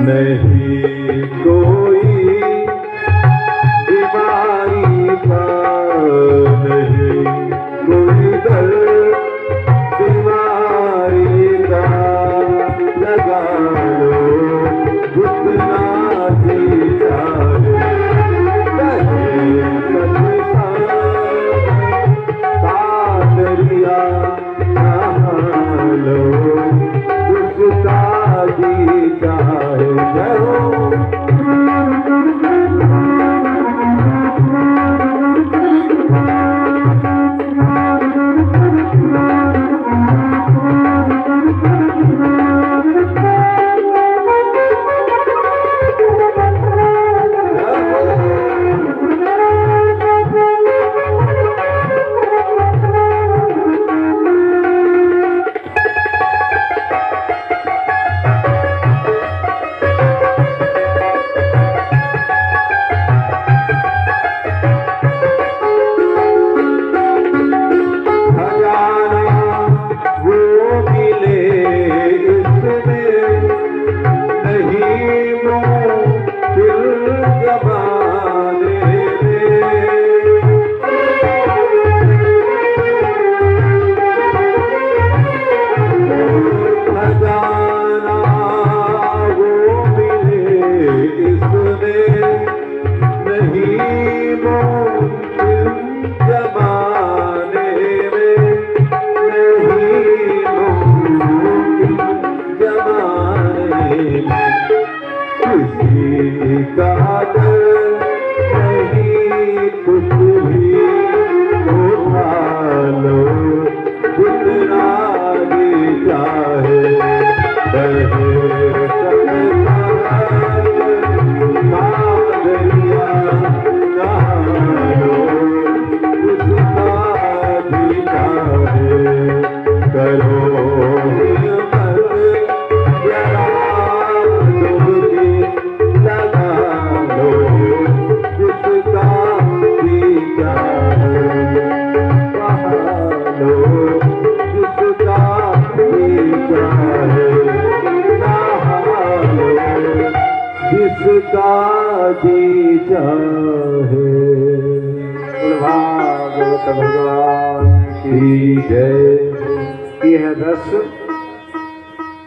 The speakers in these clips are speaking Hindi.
नहीं कोई बीमारी का, नहीं कोई दर्द बीमारी का, लगा लो जितना जी चाहे, दरिया नहा लो जितना जी चाहे।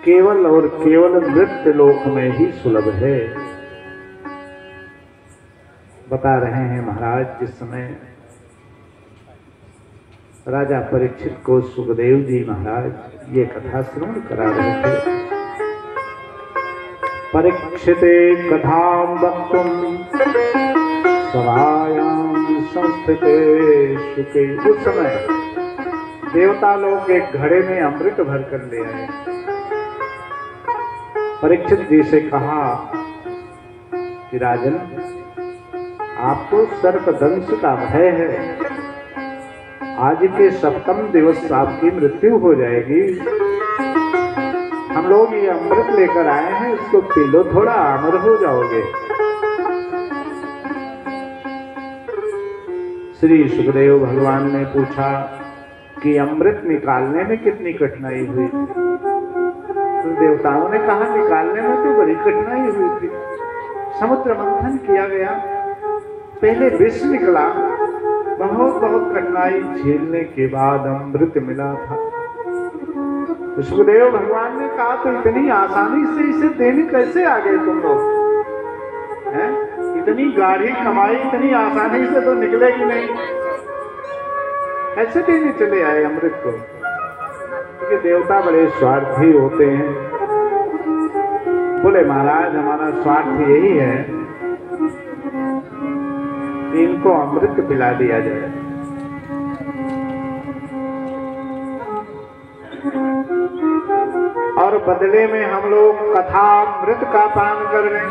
केवल और केवल नृत्य लोक में ही सुलभ है। बता रहे हैं महाराज, जिस समय राजा परीक्षित को सुखदेव जी महाराज ये कथा श्रवण करा रहे थे। परीक्षिते कथां वक्तुं सभायां संस्थिते शुके। उस समय देवता लोग एक घड़े में अमृत भर कर ले आए। परीक्षित जी से कहा कि राजन, आपको सर्पदंश का भय है, आज के सप्तम दिवस आपकी मृत्यु हो जाएगी। हम लोग ये अमृत लेकर आए हैं, इसको पी लो, थोड़ा अमर हो जाओगे। श्री सुखदेव भगवान ने पूछा कि अमृत निकालने में कितनी कठिनाई हुई? तो देवताओं ने कहा निकालने में तो बड़ी कठिनाई हुई थी। समुद्र मंथन किया गया, पहले विष निकला, बहुत बहुत कठिनाई झेलने के बाद अमृत मिला था। तो सुखदेव भगवान ने कहा तो इतनी आसानी से इसे देने कैसे आ गए तुम लोग? हैं? इतनी गाढ़ी कमाई इतनी आसानी से तो निकलेगी नहीं, कैसे देने चले आए अमृत को? क्योंकि देवता बड़े स्वार्थी होते हैं। बोले महाराज, हमारा स्वार्थ यही है कि इनको अमृत पिला दिया जाए। और बदले में हम लोग कथामृत का पान कर रहे।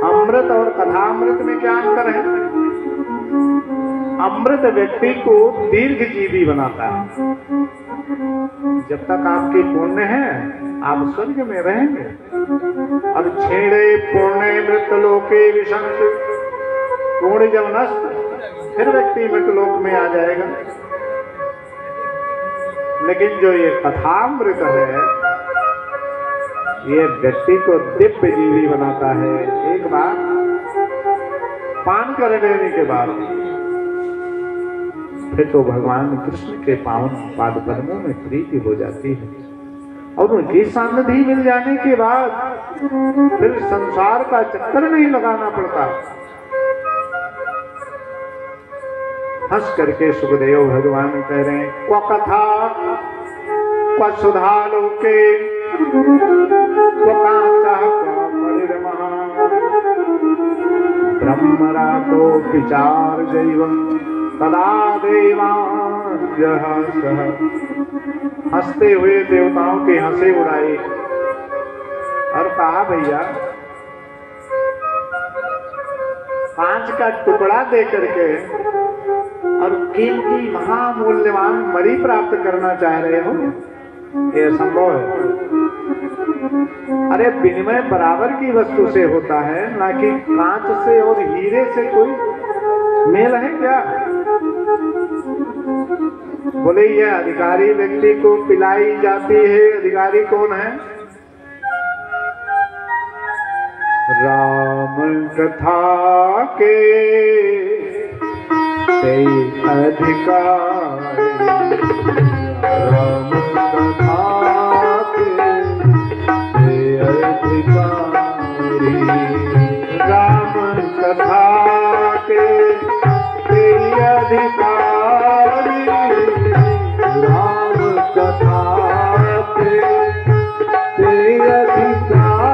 अमृत और कथामृत में क्या अंतर है? अमृत व्यक्ति को दीर्घ जीवी बनाता है। जब तक आपके पुण्य है आप स्वर्ग में रहेंगे। और छेड़े पुण्य मृत लोके विशंति, पुण्य जब नष्ट फिर व्यक्ति मृत लोक में आ जाएगा। लेकिन जो ये कथामृत है ये व्यक्ति को दिव्य जीवी बनाता है। एक बार पान कर लेने के बाद फिर तो भगवान कृष्ण के पावन पाद पद्मों में प्रीति हो जाती है और उनकी सानिध्य मिल जाने के बाद फिर संसार का चक्कर नहीं लगाना पड़ता। हंस करके सुखदेव भगवान कह रहे हैं, क्व कथा क्व सुधा लोके क्व कांचा क्व परिरमः ब्रह्मरातो विचार जैवं तदा देवांजः सह। हंसते हुए देवताओं के हंसे उड़ाए और कहा, भैया कांच का टुकड़ा दे करके और कीमती महामूल्यवान मणि प्राप्त करना चाह रहे हो, ये संभव है? अरे विनिमय बराबर की वस्तु से होता है, ना कि कांच से और हीरे से कोई मेल है क्या? बोले ये अधिकारी व्यक्ति को पिलाई जाती है। अधिकारी कौन है? राम कथा के अधिकारी, राम कथा के अधिकारी, राम कथा के अधिकारी, राम कथा के अधिकारी,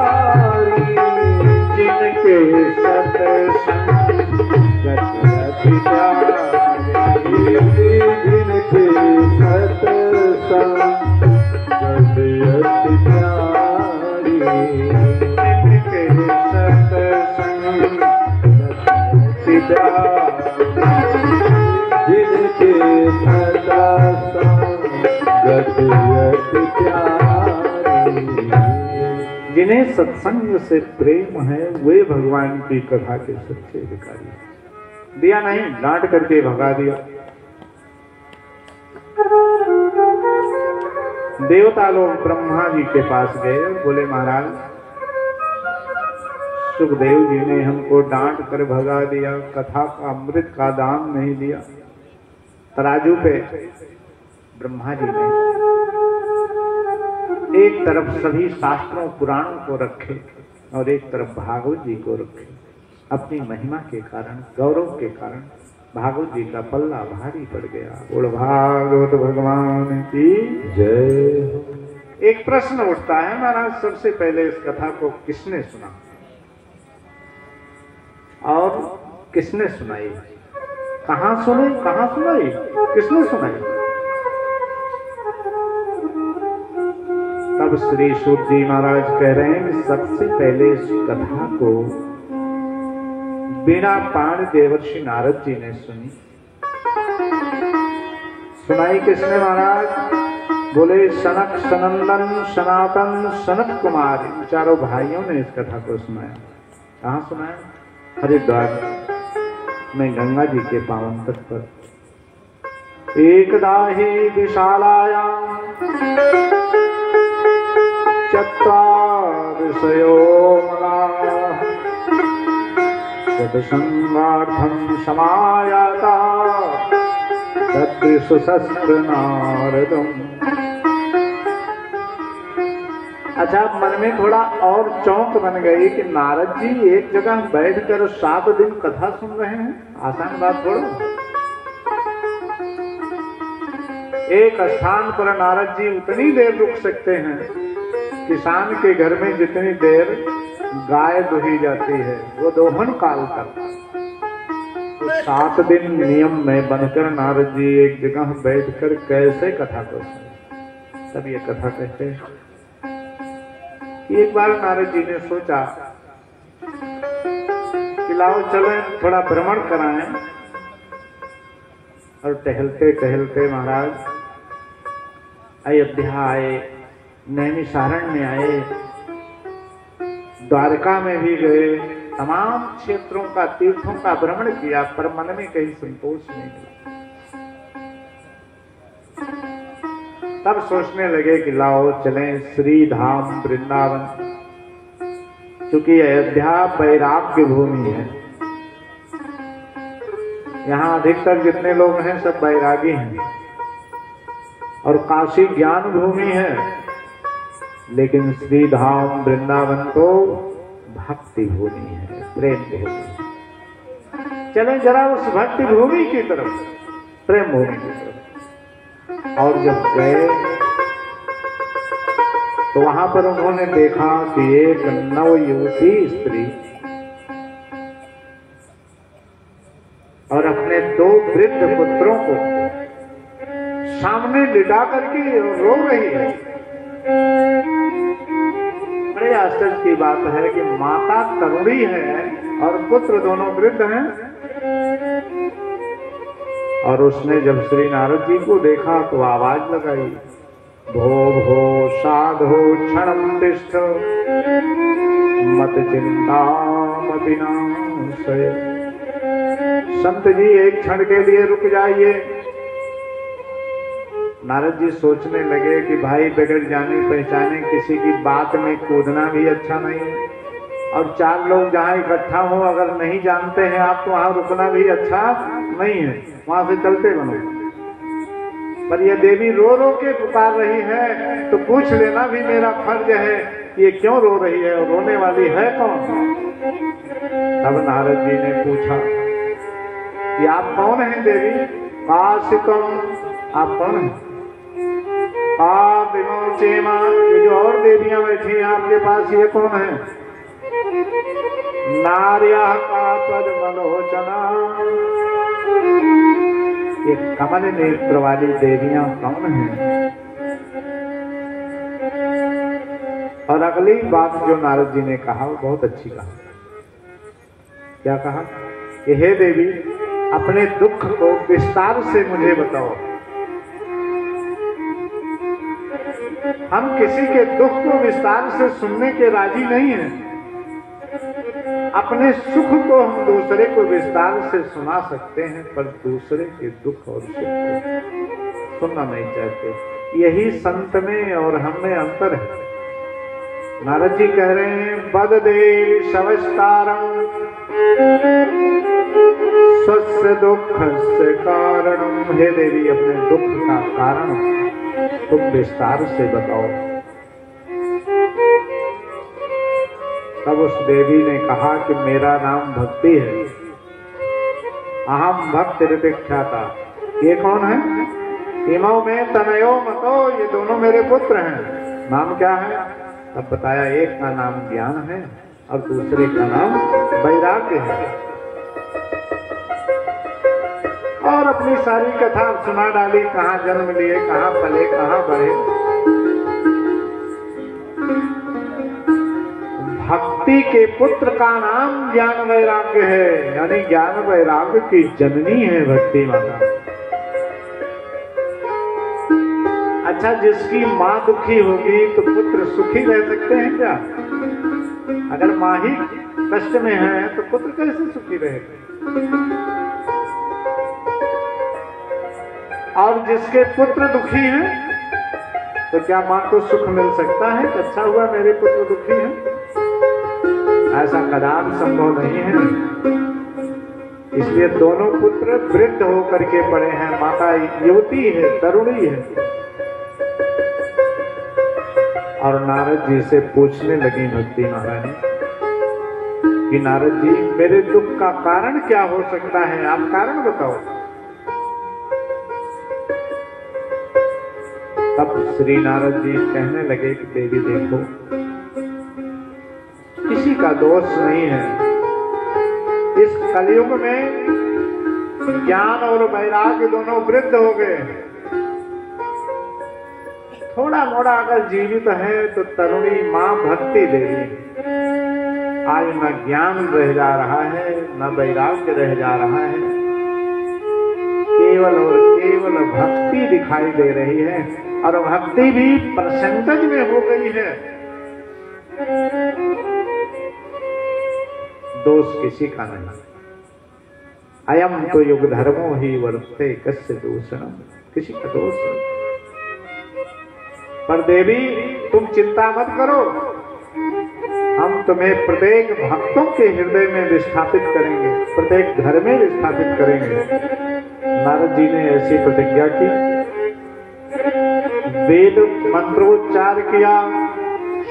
जिनके सत्संग गति प्यारी, जिनके सत्संग गति प्यारी, जिनके सत्संग गति प्यारी, जिनके सत्संग गति प्यारी। जिन्हें सत्संग से प्रेम है वे भगवान की कथा के सच्चे अधिकारी। दिया नहीं, डांट करके भगा दिया। देवता लोग ब्रह्मा जी के पास गए और बोले, महाराज सुखदेव जी ने हमको डांट कर भगा दिया, कथा का अमृत का दान नहीं दिया। तराजू पे ब्रह्मा जी ने एक तरफ सभी शास्त्रों पुराणों को रखे और एक तरफ भागवत जी को रखे। अपनी महिमा के कारण, गौरव के कारण भागवत जी का पल्ला भारी पड़ गया। बोल भागवत भगवान की जय। एक प्रश्न उठता है, महाराज सबसे पहले इस कथा को किसने सुना और किसने सुनाई? कहाँ सुनी, कहाँ सुनाई, किसने सुनाई? तब श्री सूत जी महाराज कह रहे हैं कि सबसे पहले इस कथा को बिना पाण देवर्षि नारद जी ने सुनी। सुनाई किसने महाराज? बोले सनक, सनंदन, सनातन, सनत कुमार, चारों भाइयों ने इस कथा को सुनाया। कहाँ सुनाया? हरिद्वार में गंगा जी के पावन तट पर। एकदा ही विशालायां चत्वारिशयो मलाः सत्संगार्थं समायाता तद्विशस्त्र नारदम्। अच्छा, मन में थोड़ा और चौंक बन गई कि नारद जी एक जगह बैठकर 7 दिन कथा सुन रहे हैं। आसान बात थोड़ा। एक स्थान पर नारद जी उतनी देर रुक सकते हैं, किसान के घर में जितनी देर गाय दुही जाती है वो दोहन काल तक। तो 7 दिन नियम में बनकर नारद जी एक जगह बैठकर कैसे कथा को सुने? तब ये कथा कहते हैं। एक बार नारद जी ने सोचा कि लाओ चले थोड़ा भ्रमण कराएं, और टहलते टहलते महाराज अयोध्या आए, नैमिषारण्य आए, द्वारका में भी गए, तमाम क्षेत्रों का, तीर्थों का भ्रमण किया, पर मन में कहीं संतोष नहीं मिला। तब सोचने लगे कि लाओ चलें श्री धाम वृंदावन, क्योंकि अयोध्या वैराग्य भूमि है। यहाँ अधिकतर जितने लोग हैं सब वैरागी हैं, और काशी ज्ञान भूमि है, लेकिन श्री धाम वृंदावन तो भक्ति भूमि है, प्रेम भूमि है। चलें जरा उस भक्ति भूमि की तरफ, प्रेम भूमि की तरफ। और जब गए तो वहां पर उन्होंने देखा कि एक नवयुवती स्त्री और अपने 2 वृद्ध पुत्रों को सामने लिटा करके रो रही है। बड़े आश्चर्य की बात है कि माता तरुणी है और पुत्र दोनों वृद्ध हैं। और उसने जब श्री नारद जी को देखा तो आवाज लगाई, भो भो साधो क्षणं तिष्ठ मत चिंता मतिनाशय। संत जी एक क्षण के लिए रुक जाइए। नारद जी सोचने लगे कि भाई बगैर जाने पहचाने किसी की बात में कूदना भी अच्छा नहीं है, और 4 लोग जहाँ इकट्ठा हो अगर नहीं जानते हैं आप तो वहां रुकना भी अच्छा नहीं है, वहां से चलते बनो। पर ये देवी रो रो के पुकार रही है तो पूछ लेना भी मेरा फर्ज है, ये क्यों रो रही है और रोने वाली है कौन? तब नारद जी ने पूछा कि आप कौन हैं देवी? काशिकम, आप कौन हैं? ये जो और देवियां बैठी हैं आपके पास, ये कौन है? नार्या का पद मनोचना, ये कमल नेत्र वाली देवियां कौन हैं? और अगली बात जो नारद जी ने कहा वो बहुत अच्छी कहा। क्या कहा कि हे देवी, अपने दुख को विस्तार से मुझे बताओ। हम किसी के दुख को विस्तार से सुनने के राजी नहीं हैं। अपने सुख को हम दूसरे को विस्तार से सुना सकते हैं, पर दूसरे के दुख और सुख को सुनना नहीं चाहते। यही संत में और हम में अंतर है। नारद जी कह रहे हैं, बद दे शवस्तारम स्वस्य दुख से कारणम। हे देवी, अपने दुख का कारण तुम विस्तार से बताओ। तब उस देवी ने कहा कि मेरा नाम भक्ति है, अहम भक्त ऋतिख्याता। ये कौन है? इमो में तनयो मतो, ये दोनों मेरे पुत्र हैं। नाम क्या है? तब बताया, एक का नाम ज्ञान है और दूसरे का नाम वैराग्य है। और अपनी सारी कथा सुना डाली, कहाँ जन्म लिए, कहाँ पले, कहाँ बढ़े। भक्ति के पुत्र का नाम ज्ञान वैराग्य है, यानी ज्ञान वैराग्य की जननी है भक्ति माता। अच्छा, जिसकी माँ दुखी होगी तो पुत्र सुखी रह सकते हैं क्या? अगर माँ ही कष्ट में है तो पुत्र कैसे सुखी रहेगा? और जिसके पुत्र दुखी हैं तो क्या माँ को सुख मिल सकता है? अच्छा हुआ मेरे पुत्र दुखी हैं। ऐसा कदापि संभव नहीं है। इसलिए दोनों पुत्र वृद्ध होकर के पड़े हैं। माता युवती है, तरुणी है। और नारद जी से पूछने लगी भक्ति महारानी कि नारद जी, मेरे दुख का कारण क्या हो सकता है? आप कारण बताओ। तब श्री नारद जी कहने लगे कि देवी देखो, किसी का दोष नहीं है। इस कलयुग में ज्ञान और वैराग्य दोनों वृद्ध हो गए। थोड़ा मोड़ा अगर जीवित है तो तरुणी माँ भक्ति देवी आज न ज्ञान रह जा रहा है, न वैराग्य रह जा रहा है, केवल और केवल भक्ति दिखाई दे रही है। और भक्ति भी परसेंटेज में हो गई है। दोष किसी का नहीं। अयम तो युग धर्मो ही वर्ते कस्य दूषणम, किसी का दोष नहीं। पर देवी तुम चिंता मत करो, हम तुम्हें प्रत्येक भक्तों के हृदय में विस्थापित करेंगे, प्रत्येक घर में विस्थापित करेंगे। नारद जी ने ऐसी प्रतिज्ञा की, वेद मंत्रोच्चार किया,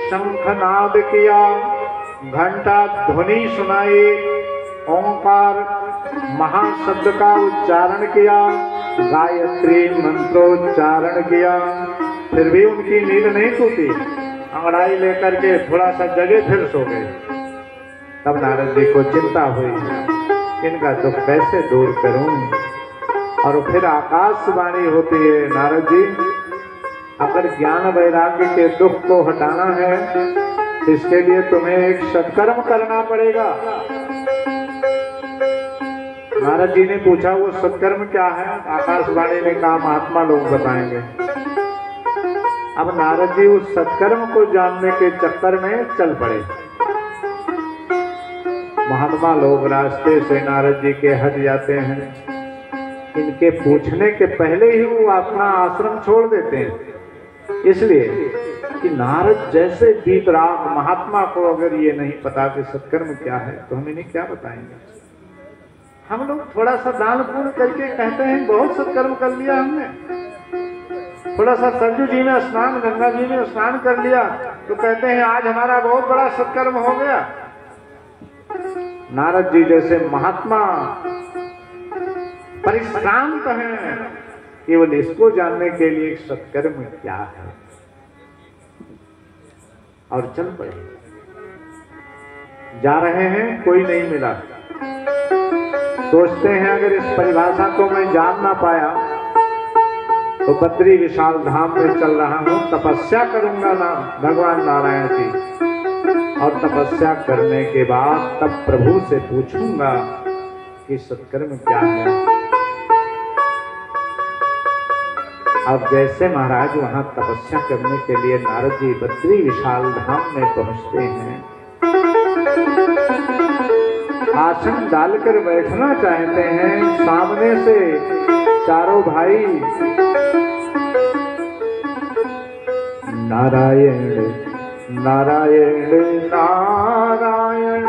शंखनाद किया, घंटा ध्वनि सुनाई, ओंकार महाशब्द का उच्चारण किया, गायत्री मंत्रोच्चारण किया, फिर भी उनकी नींद नहीं टूटी। अंगड़ाई लेकर के थोड़ा सा जगे फिर सो गए। तब नारद जी को चिंता हुई, इनका दुख कैसे दूर करूं। और फिर आकाशवाणी होती है, नारद जी अगर ज्ञान वैराग्य के दुख को हटाना है, इसके लिए तुम्हें एक सत्कर्म करना पड़ेगा। नारद जी ने पूछा वो सत्कर्म क्या है? आकाशवाणी ने कहा महात्मा लोग बताएंगे। अब नारद जी उस सत्कर्म को जानने के चक्कर में चल पड़े। महात्मा लोग रास्ते से नारद जी के हट जाते हैं, इनके पूछने के पहले ही वो अपना आश्रम छोड़ देते हैं। इसलिए कि नारद जैसे वीतराग महात्मा को अगर ये नहीं पता कि सत्कर्म क्या है तो हम इन्हें क्या बताएंगे। हम लोग थोड़ा सा दान पुण्य करके कहते हैं बहुत सत्कर्म कर लिया हमने, थोड़ा सा सरजू जी में स्नान, गंगा जी में स्नान कर लिया तो कहते हैं आज हमारा बहुत बड़ा सत्कर्म हो गया। नारद जी जैसे महात्मा परिश्रांत हैं केवल इसको जानने के लिए सत्कर्म क्या है, और चल पड़े। जा रहे हैं, कोई नहीं मिला, सोचते हैं अगर इस परिभाषा को मैं जान ना पाया तो बद्री विशाल धाम में चल रहा हूं, तपस्या करूंगा ना भगवान नारायण की, और तपस्या करने के बाद तब प्रभु से पूछूंगा कि सत्कर्म क्या है। अब जैसे महाराज वहां तपस्या करने के लिए नारद जी बद्री विशाल धाम में पहुंचते हैं, आसन डालकर बैठना चाहते हैं, सामने से चारों भाई नारायण नारायण नारायण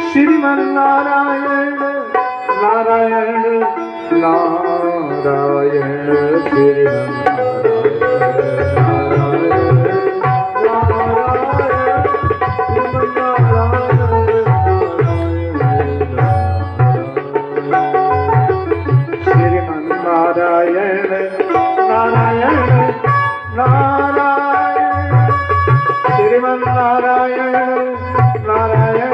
श्रीमन नारायण नारायण नारायण श्रीमन नारायण नारायण नारायण श्रीमन नारायण नारायण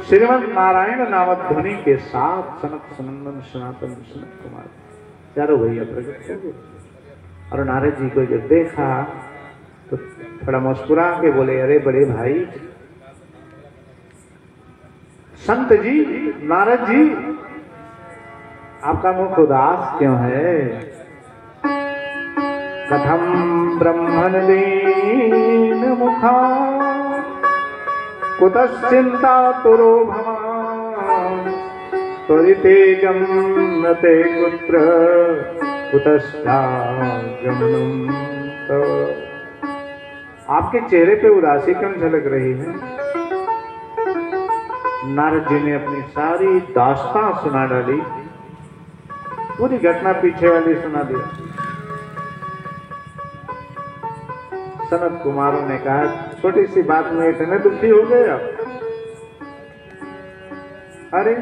श्रीमन नारायण नामक ध्वनि के साथ सनक सनंदन सनातन सनत कुमार चारों भैया प्रकट हो गए। और नारद जी को जब देखा तो थोड़ा मुस्कुरा के बोले, अरे बड़े भाई संत जी, नारद जी आपका मुख उदास क्यों है? कथम ब्रह्मण दीन मुखा कुतश्चिंता तुरो भवान त्वरितेजं नते कुत्र कुतश्चागमनम् तव। आपके चेहरे पे उदासी क्यों झलक रही है? नारद जी ने अपनी सारी दास्तां सुना डाली, पूरी घटना पीछे वाली सुना दी। सनत कुमारों ने कहा, छोटी सी बात में इतने दुखी हो गए आप? अरे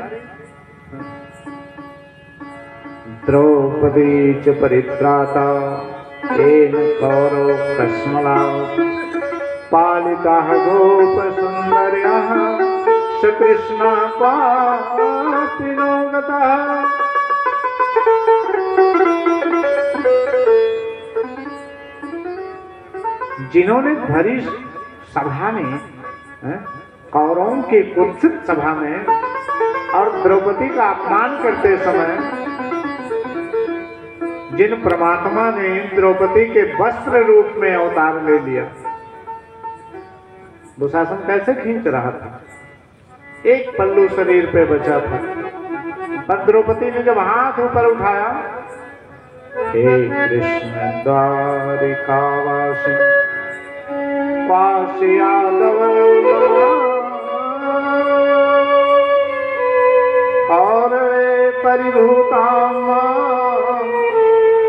द्रौपदी च परित्राता तेन कौरव कस्मलाओ पालिताः गोप सुंदर्याः श्रीकृष्ण पातिनो गताः। जिन्होंने भरी सभा में, कौरवों के कुत्सित सभा में और द्रौपदी का अपमान करते समय जिन परमात्मा ने द्रौपदी के वस्त्र रूप में अवतार ले लिया, दुशासन कैसे खींच रहा था, एक पल्लू शरीर पे बचा था, पर द्रौपदी ने जब हाथ ऊपर उठाया, हे कृष्ण द्वारिकावासी वासी यादव और परिभूताम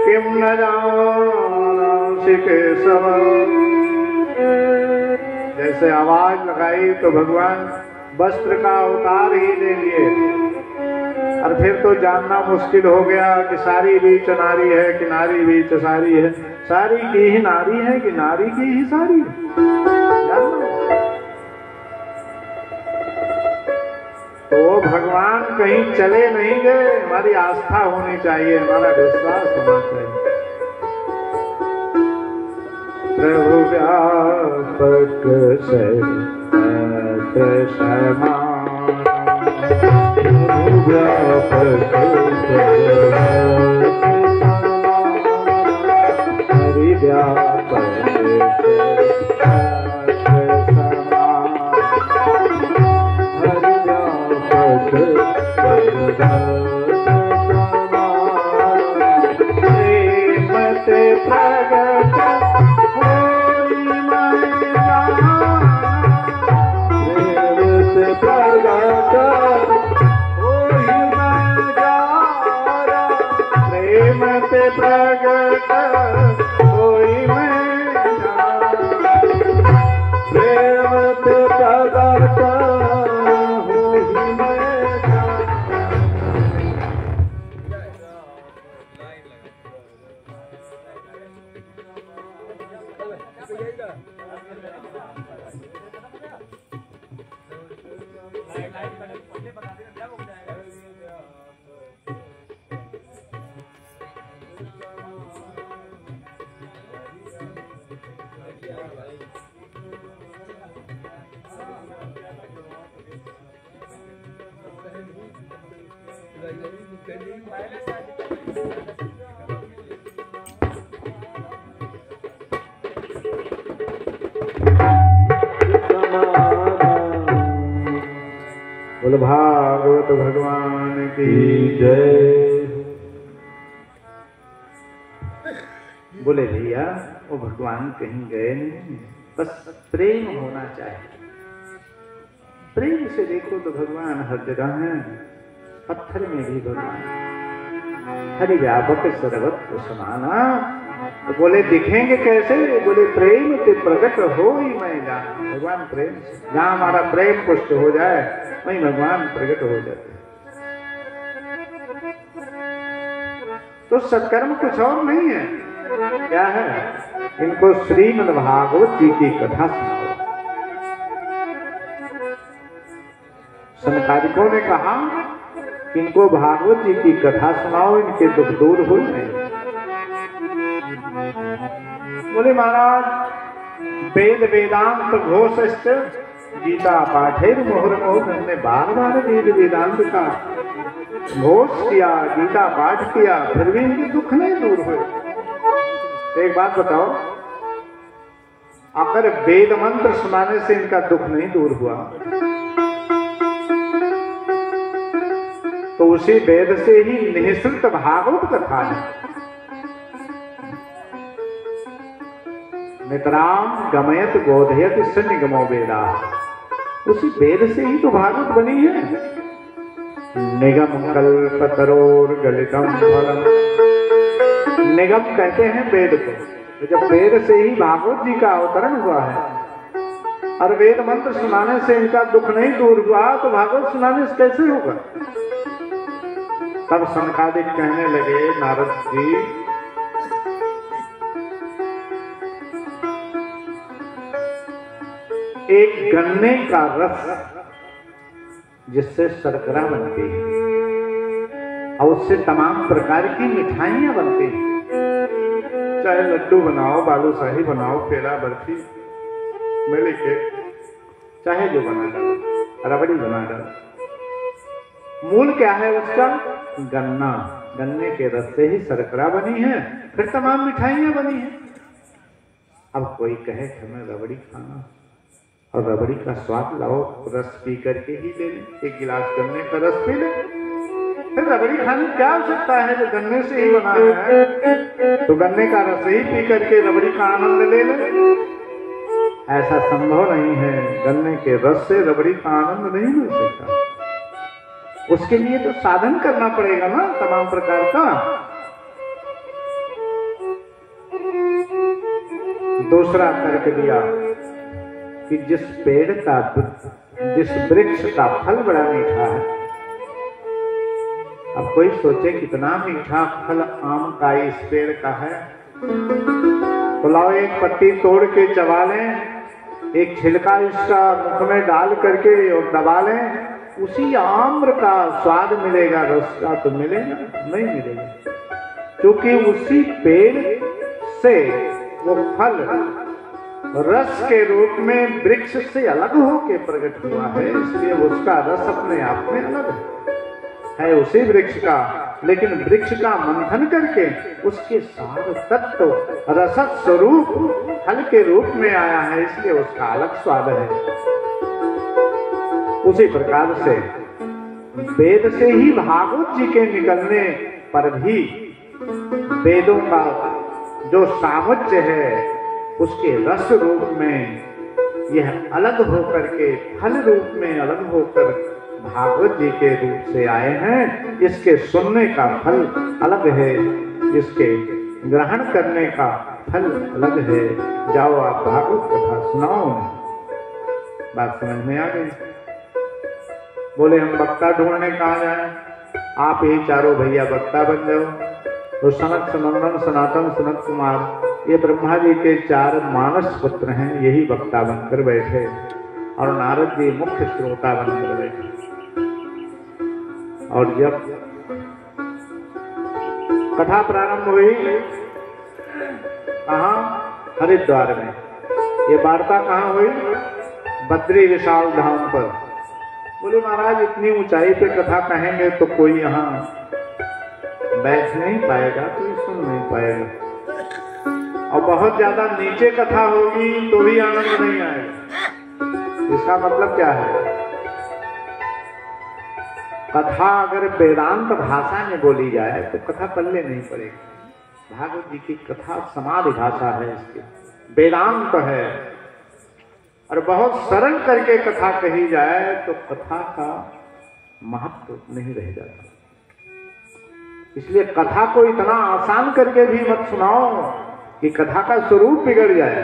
किम न जानासि केशव। जैसे आवाज लगाई तो भगवान वस्त्र का अवतार ही ले लिए, और फिर तो जानना मुश्किल हो गया कि सारी बीच नारी है कि नारी बीच सारी है, सारी की ही नारी है कि नारी की ही सारी है। तो भगवान कहीं चले नहीं गए, हमारी आस्था होनी चाहिए, हमारा विश्वास होना चाहिए। प्रभु व्यापक सर्वत्र समान, प्रभु व्यापक हरि व्यापक बोलो भागवत भगवान की जय। बोले भैया वो भगवान कहीं गए नहीं, बस प्रेम होना चाहिए। प्रेम से देखो तो भगवान हर जगह है, पत्थर में भी भगवान, हरि व्यापक सर्वत्र समाना। तो बोले दिखेंगे कैसे, बोले प्रेम के प्रकट हो ही मैं जान। भगवान प्रेम, जहाँ हमारा प्रेम पुष्ट हो जाए वहीं भगवान प्रकट हो जाते। तो सत्कर्म कुछ और नहीं है, क्या है, इनको श्रीमद् भागवत जी की कथा सुनाओ। संकारिकों ने कहा इनको भागवत जी की कथा सुनाओ, इनके दुख दूर हो जाएंगे। बोले महाराज वेद वेदांत घोषश्च गीता पाठेर मुहुर्मुहुः, हमने बार बार वेद वेदांत का घोष किया, गीता पाठ किया, फिर भी इनके दुख नहीं दूर हुए। तो एक बात बताओ, अगर वेद मंत्र सुनाने से इनका दुख नहीं दूर हुआ तो उसी वेद से ही निःसृत भागवत कथा है। मित्राम गमयत बोधयत स निगमो वेदा, उसी वेद से ही तो भागवत बनी है। निगम कल्पतरोर गलितम फलम, निगम कहते हैं वेद को। तो जब वेद से ही भागवत जी का अवतरण हुआ है और वेद मंत्र सुनाने से इनका दुख नहीं दूर हुआ तो भागवत सुनाने से कैसे होगा। तब सनकादिक कहने लगे नारद जी एक गन्ने का रस जिससे शर्करा बनती है और उससे तमाम प्रकार की मिठाइयां बनती हैं, चाहे लड्डू बनाओ, बालूशाही बनाओ, पेड़ा, बर्फी, मेले केक, चाहे जो बना डालो, रबड़ी बना डालो। मूल क्या है उसका? गन्ना। गन्ने के रस से ही शर्करा बनी है, फिर तमाम मिठाइयां बनी है। अब कोई कहे कि हमें रबड़ी खाना, और रबड़ी का स्वाद लाओ, रस पी करके ही ले लें, एक गिलास गन्ने का रस पी लें, फिर रबड़ी खाने क्या आवश्यकता है जो गन्ने से ही बना है, तो गन्ने का रस ही पी करके रबड़ी का आनंद ले लें। ऐसा संभव नहीं है, गन्ने के रस से रबड़ी का आनंद नहीं मिल सकता। उसके लिए तो साधन करना पड़ेगा ना तमाम प्रकार का। दूसरा तर्क दिया कि जिस पेड़ का, जिस वृक्ष का फल बड़ा मीठा है, अब कोई सोचे कितना मीठा फल आम का इस पेड़ का है, तो लाओ एक पत्ती तोड़ के चबा लें, एक छिलका इसका मुख में डाल करके और दबा लें, उसी आम्र का स्वाद मिलेगा, रस का तो मिलेगा नहीं मिलेगा, क्योंकि उसी पेड़ से वो फल रस के रूप में वृक्ष से अलग होके प्रकट हुआ है, इसलिए उसका रस अपने आप में अलग है उसी वृक्ष का, लेकिन वृक्ष का मंथन करके उसके सार तत्व रस स्वरूप फल के रूप में आया है, इसलिए उसका अलग स्वाद है। उसी प्रकार से वेद से ही भागवत जी के निकलने पर भी वेदों का जो सामर्थ्य है उसके रस रूप में यह अलग होकर के फल रूप में अलग होकर भागवत जी के रूप से आए हैं। इसके सुनने का फल अलग है, इसके ग्रहण करने का फल अलग है। जाओ आप भागवत कथा सुनाओ। बात समझ में आ गई? बोले हम वक्ता ढूंढने कहाँ जाए? आप ही चारों भैया वक्ता बन जाओ। तो सनत सनंदन सनातन सनत कुमार ये ब्रह्मा जी के 4 मानस पुत्र हैं, यही वक्ता बनकर बैठे और नारद जी मुख्य श्रोता बनकर बैठे। और जब कथा प्रारंभ हुई कहाँ? हरिद्वार में। ये वार्ता कहाँ हुई? बद्री विशाल धाम पर। बोले महाराज इतनी ऊंचाई पे कथा कहेंगे तो कोई यहाँ बैठ नहीं पाएगा, कोई सुन नहीं पाएगा, और बहुत ज्यादा नीचे कथा होगी तो भी आनंद नहीं आएगा। इसका मतलब क्या है? कथा अगर वेदांत भाषा में बोली जाए तो कथा पल्ले नहीं पड़ेगी। भागवत जी की कथा समाधि भाषा है, इसकी वेदांत है, और बहुत सरल करके कथा कही जाए तो कथा का महत्व नहीं रह जाता। इसलिए कथा को इतना आसान करके भी मत सुनाओ कि कथा का स्वरूप बिगड़ जाए,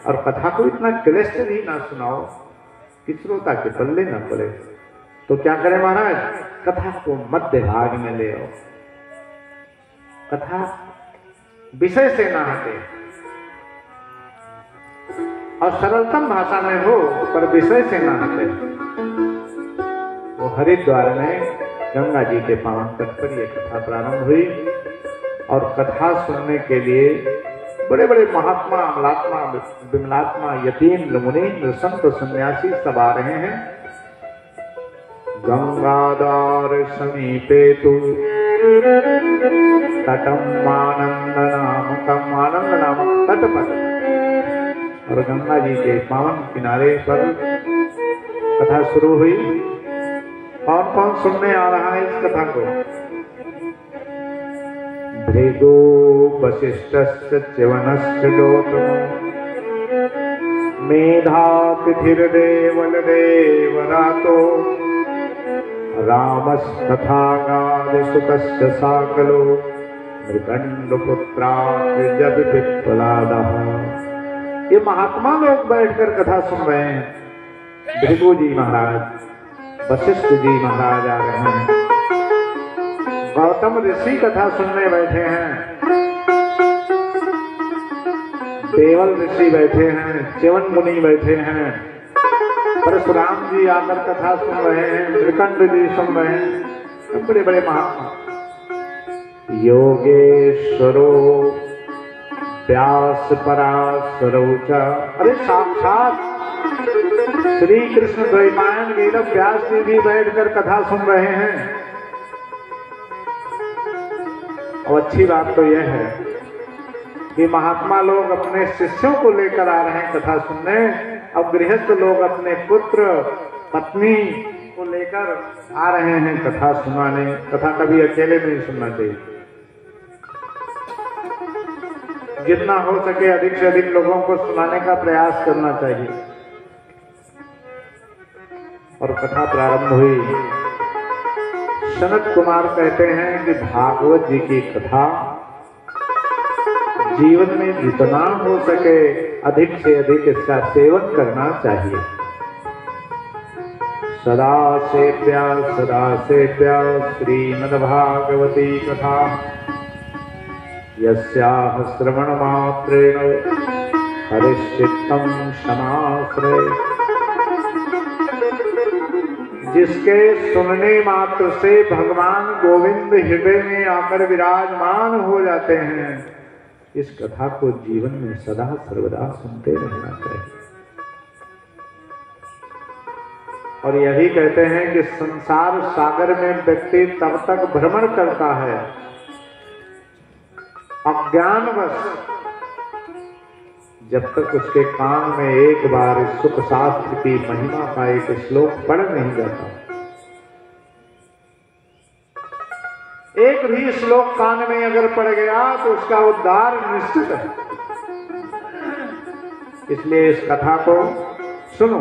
और कथा को इतना क्लिष्ट भी ना सुनाओ कि श्रोता के पल्ले ना पड़े। तो क्या करें महाराज? कथा को मध्य भाग में ले आओ। कथा विषय से ना हटे और सरलतम भाषा में हो, पर विषय से ना हटे। वो हरिद्वार में गंगा जी के पावन तट पर यह कथा प्रारंभ हुई, और कथा सुनने के लिए बड़े बड़े महात्मा, अमलात्मा, विमलात्मा, यतीन्द्र, मुनीन्द्र, संत, सन्यासी सब आ रहे हैं। गंगाधार समीपे तु तटम आनंद नामकम, आनंद नामक तट पर, और गंगा जी के पावन किनारे पर कथा शुरू हुई। कौन कौन सुनने आ रहा है इस कथा को? भृगु वशिष्ठस्य च्यवनस्य गौतमो मेधातिथिर्देवल देवरातो रामस्तथागादिसुतस्य साकलो मृगण्डपुत्रार्जविपिप्पलादः। ये महात्मा लोग बैठकर कथा सुन रहे हैं। भृगु जी महाराज, वशिष्ठ जी महाराज आ रहे हैं, गौतम ऋषि कथा सुनने बैठे हैं, देवल ऋषि बैठे हैं, च्यवन मुनि बैठे हैं, परशुराम जी आकर कथा सुन रहे हैं, मृकंड जी सुन रहे हैं, बड़े बड़े महात्मा। योगेश्वरो व्यास पराशरौ च, अरे साक्षात श्री कृष्ण द्वैपायन वेद व्यास जी भी बैठकर कथा सुन रहे हैं। और अच्छी बात तो यह है कि महात्मा लोग अपने शिष्यों को लेकर आ रहे हैं कथा सुनने, अब गृहस्थ लोग अपने पुत्र पत्नी को लेकर आ रहे हैं कथा सुनाने। कथा कभी अकेले नहीं सुनना चाहिए, जितना हो सके अधिक से अधिक लोगों को सुनाने का प्रयास करना चाहिए। और कथा प्रारंभ हुई। सनत कुमार कहते हैं कि भागवत जी की कथा जीवन में जितना हो सके अधिक से अधिक इसका सेवन करना चाहिए। सदा सेव्या श्रीमद्भागवती कथा यस्याः श्रवण मात्रेण हरिश्चित्तं समाश्रये, जिसके सुनने मात्र से भगवान गोविंद हृदय में आकर विराजमान हो जाते हैं, इस कथा को जीवन में सदा सर्वदा सुनते रहना चाहिए। और यही कहते हैं कि संसार सागर में व्यक्ति तब तक भ्रमण करता है अज्ञानवश, जब तक उसके कान में एक बार इस सुख शास्त्र की महिमा का एक श्लोक पढ़ नहीं जाता। एक भी श्लोक कान में अगर पड़ गया तो उसका उद्धार निश्चित है। इसलिए इस कथा को सुनो।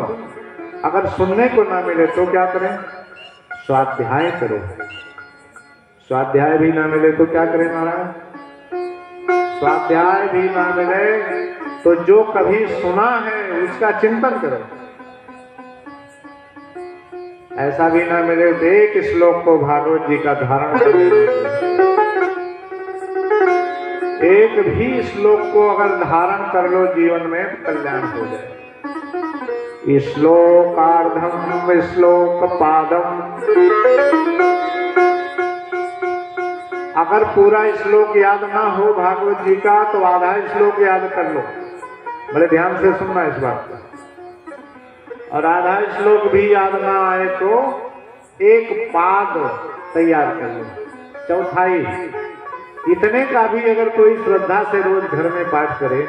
अगर सुनने को ना मिले तो क्या करें? स्वाध्याय करो। स्वाध्याय भी ना मिले तो क्या करें महाराज? स्वाध्याय भी ना मिले तो जो कभी सुना है उसका चिंतन करो। ऐसा भी ना मिले तो एक श्लोक को भागवत जी का धारण करो। एक भी श्लोक को अगर धारण कर लो जीवन में कल्याण हो जाए। श्लोकार्धम श्लोक पादम, अगर पूरा श्लोक याद ना हो भागवत जी का तो आधा श्लोक याद कर लो। बड़े ध्यान से सुनना इस बात को। और आधा श्लोक भी याद ना आए तो एक पाद तैयार कर लो, चौथाई। इतने का भी अगर कोई श्रद्धा से रोज घर में पाठ करे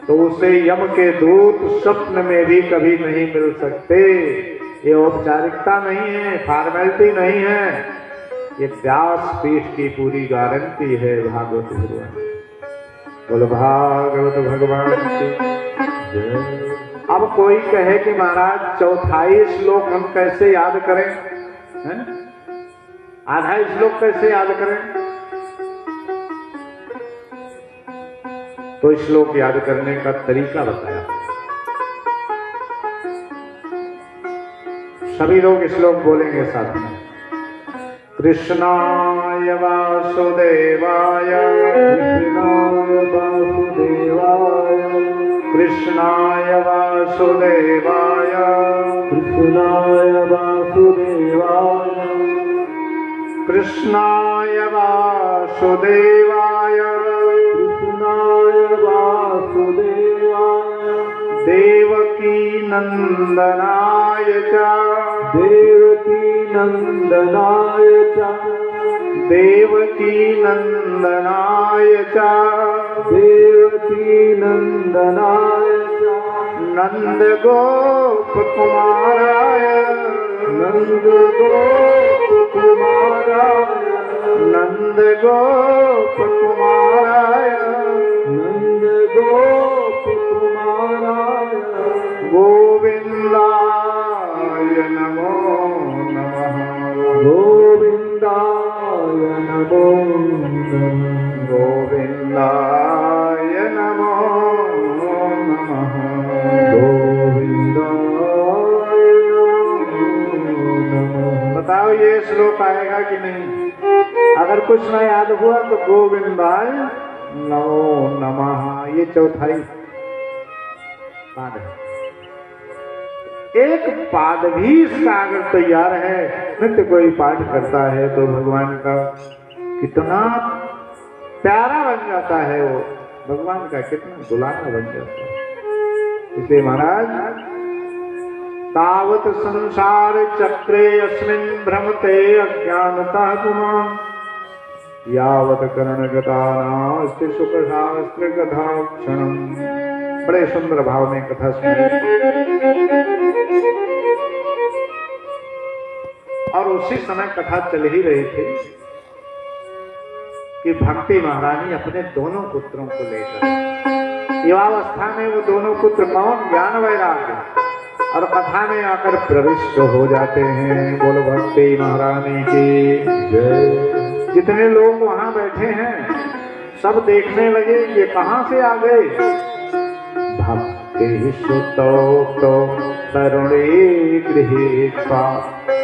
तो उसे यम के दूत स्वप्न में भी कभी नहीं मिल सकते। ये औपचारिकता नहीं है, फॉर्मेलिटी नहीं है, ये व्यास पीठ की पूरी गारंटी है। भागवत भगवान बोलो भागवत भगवान की जय। अब कोई कहे कि महाराज चौथाई श्लोक हम कैसे याद करें, हैं? आधा श्लोक कैसे याद करें? तो श्लोक याद करने का तरीका बताया। सभी लोग श्लोक बोलेंगे साथ में। कृष्णाय वासुदेवाय, कृष्णाय वासुदेवाय, कृष्णाय वासुदेवाय, कृष्णाय वासुदेवाय, कृष्णाय वासुदेवाय, देवकी नंदनाय च, देवकी नंदनाय च, देवकी नंदनाय च, देवकी नंदनाय च, नंद गोप कुमाराय, नंद गोप कुमाराय, नंद गोप कुमाराय, नंद गोप कुमाराय, गोविंदाय नमो नमः, गोविंदाय नमो नमः, गोविंदाय नमो नमः, गोविंदाय नमो नमः। बताओ ये श्लोक आएगा कि नहीं? अगर कुछ ना याद हुआ तो गोविंदाय नमो नमः, ये चौथाई पाद है। एक पाद भी इसका अगर तैयार है, नित्य कोई पाठ करता है तो भगवान का कितना प्यारा बन जाता है, वो भगवान का कितना दुलारा बन जाता है। इसलिए महाराज तावत संसार चक्रे अस्मिन् भ्रमते अज्ञानतः पुमान् यावत कर्णगतानास्ति सुख शास्त्र कथा क्षणम। बड़े सुंदर भाव में कथा सुनी और उसी समय कथा चल ही रही थी कि भक्ति महारानी अपने दोनों पुत्रों को लेकर युवावस्था में वो दोनों पुत्र कौन, ज्ञान वैराग्य, और कथा में आकर प्रविष्ट हो जाते हैं। बोलो भक्ति महारानी की जय। जितने लोग वहां बैठे हैं सब देखने लगे ये कहां से आ गए। भक्ति सुतो तो तरुणी गृहीत्वा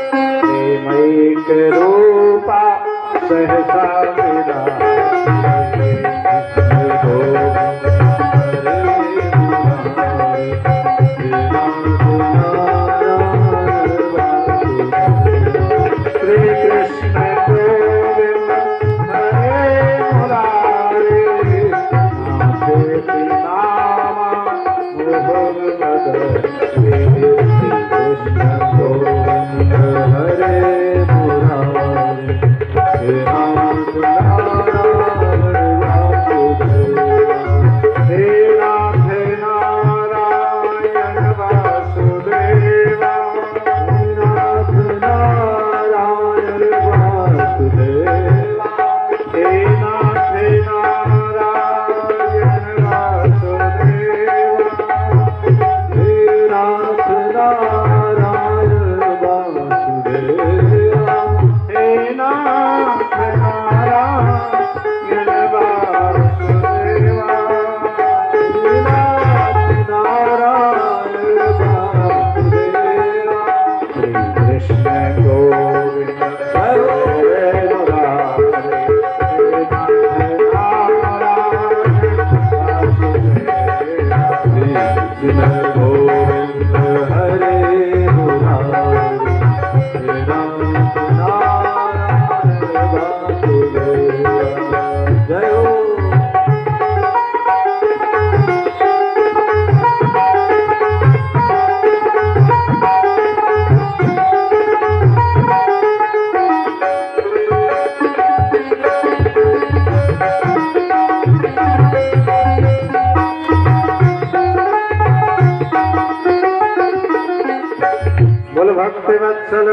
प्रेमैक रूपा सहसा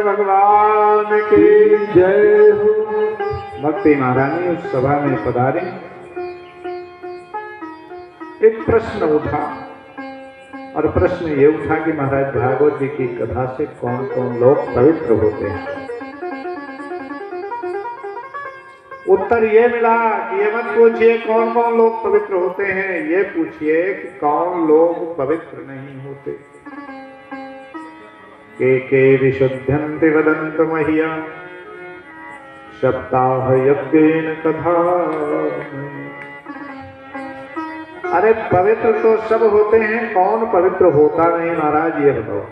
भगवान की जय हो। भक्ति महारानी उस सभा में पधारी। एक प्रश्न उठा और प्रश्न ये उठा कि महाराज भागवत जी की कथा से कौन कौन लोग पवित्र होते हैं। उत्तर ये मिला कि ये मत पूछिए कौन कौन लोग पवित्र होते हैं, ये पूछिए कि कौन लोग पवित्र नहीं होते। के विशुद्धन्ति वदन्त मह्यं सप्ताह यज्ञेन कथा। अरे पवित्र तो सब होते हैं, कौन पवित्र होता नहीं महाराज ये बताओ।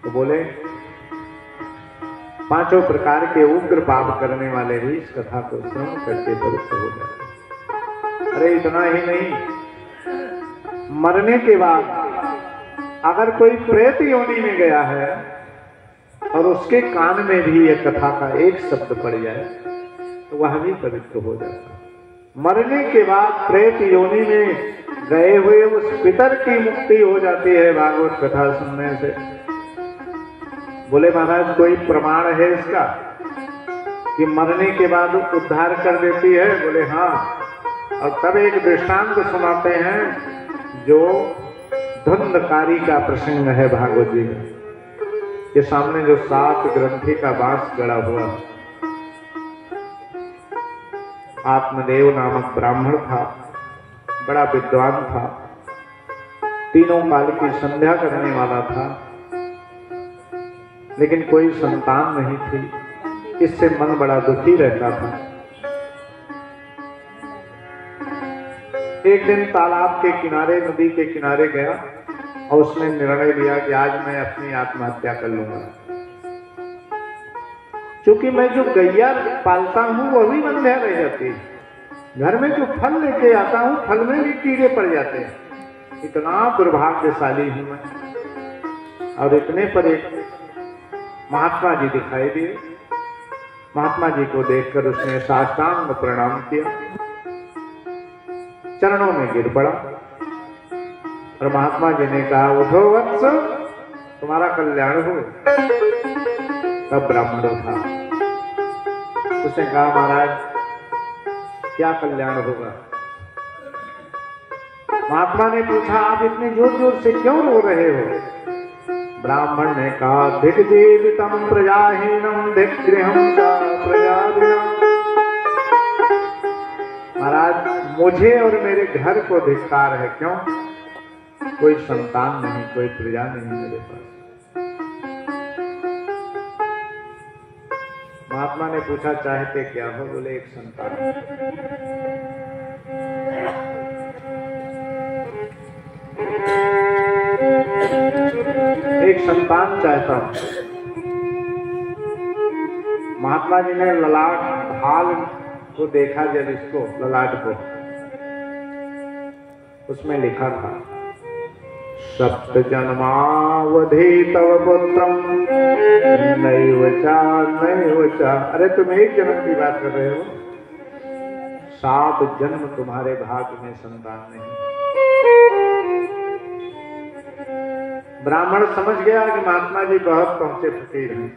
तो बोले पांचों प्रकार के उग्र पाप करने वाले भी इस कथा को श्रवण करके पवित्र हो जाते। अरे इतना ही नहीं, मरने के बाद अगर कोई प्रेत योनि में गया है और उसके कान में भी यह कथा का एक शब्द पड़ जाए तो वह भी पवित्र हो जाता है। मरने के बाद प्रेत योनि में गए हुए उस पितर की मुक्ति हो जाती है भागवत कथा सुनने से। बोले महाराज कोई प्रमाण है इसका कि मरने के बाद उद्धार कर देती है? बोले हाँ। और तब एक दृष्टांत सुनाते हैं जो धुंधकारी का प्रसंग है भागवत जी में। के सामने जो 7 ग्रंथि का बांस गड़ा हुआ आत्मदेव नामक ब्राह्मण था, बड़ा विद्वान था, तीनों काल की संध्या करने वाला था, लेकिन कोई संतान नहीं थी। इससे मन बड़ा दुखी रहता था। एक दिन तालाब के किनारे, नदी के किनारे गया और उसने निर्णय लिया कि आज मैं अपनी आत्महत्या कर लूंगा। क्योंकि मैं जो गैया पालता हूं वो भी बंध्या रह जाती है, घर में जो फल लेके आता हूं फल में भी कीड़े पड़ जाते हैं, इतना दुर्भाग्यशाली हूं मैं। और इतने पर एक महात्मा जी दिखाई दिए। महात्मा जी को देखकर उसने साष्टांग प्रणाम किया, चरणों में गिर पड़ा और महात्मा जी ने कहा, उठो वत्स, तुम्हारा कल्याण हो। तब ब्राह्मण उठा, उसने कहा, महाराज क्या कल्याण होगा? महात्मा ने पूछा, आप इतने जोर जोर से क्यों रो रहे हो? ब्राह्मण ने कहा, धिक जीवितम प्रजाहीनम धिक गृहम च प्रजाहीनम। महाराज मुझे और मेरे घर को धिक्कार है। क्यों? कोई संतान नहीं, कोई प्रजा नहीं मेरे पास। महात्मा ने पूछा, चाहते क्या हो? बोले, एक संतान। एक संतान चाहता हूं। महात्मा जी ने ललाट ढाल को देखा, जब इसको ललाट को, उसमें लिखा था, सप्त जन्मावधि तव पुत्रम नैव चा। अरे तुम एक जन्म की बात कर रहे हो, 7 जन्म तुम्हारे भाग्य में संतान नहीं। ब्राह्मण समझ गया कि महात्मा जी बहुत पहुंचे फकीर हैं।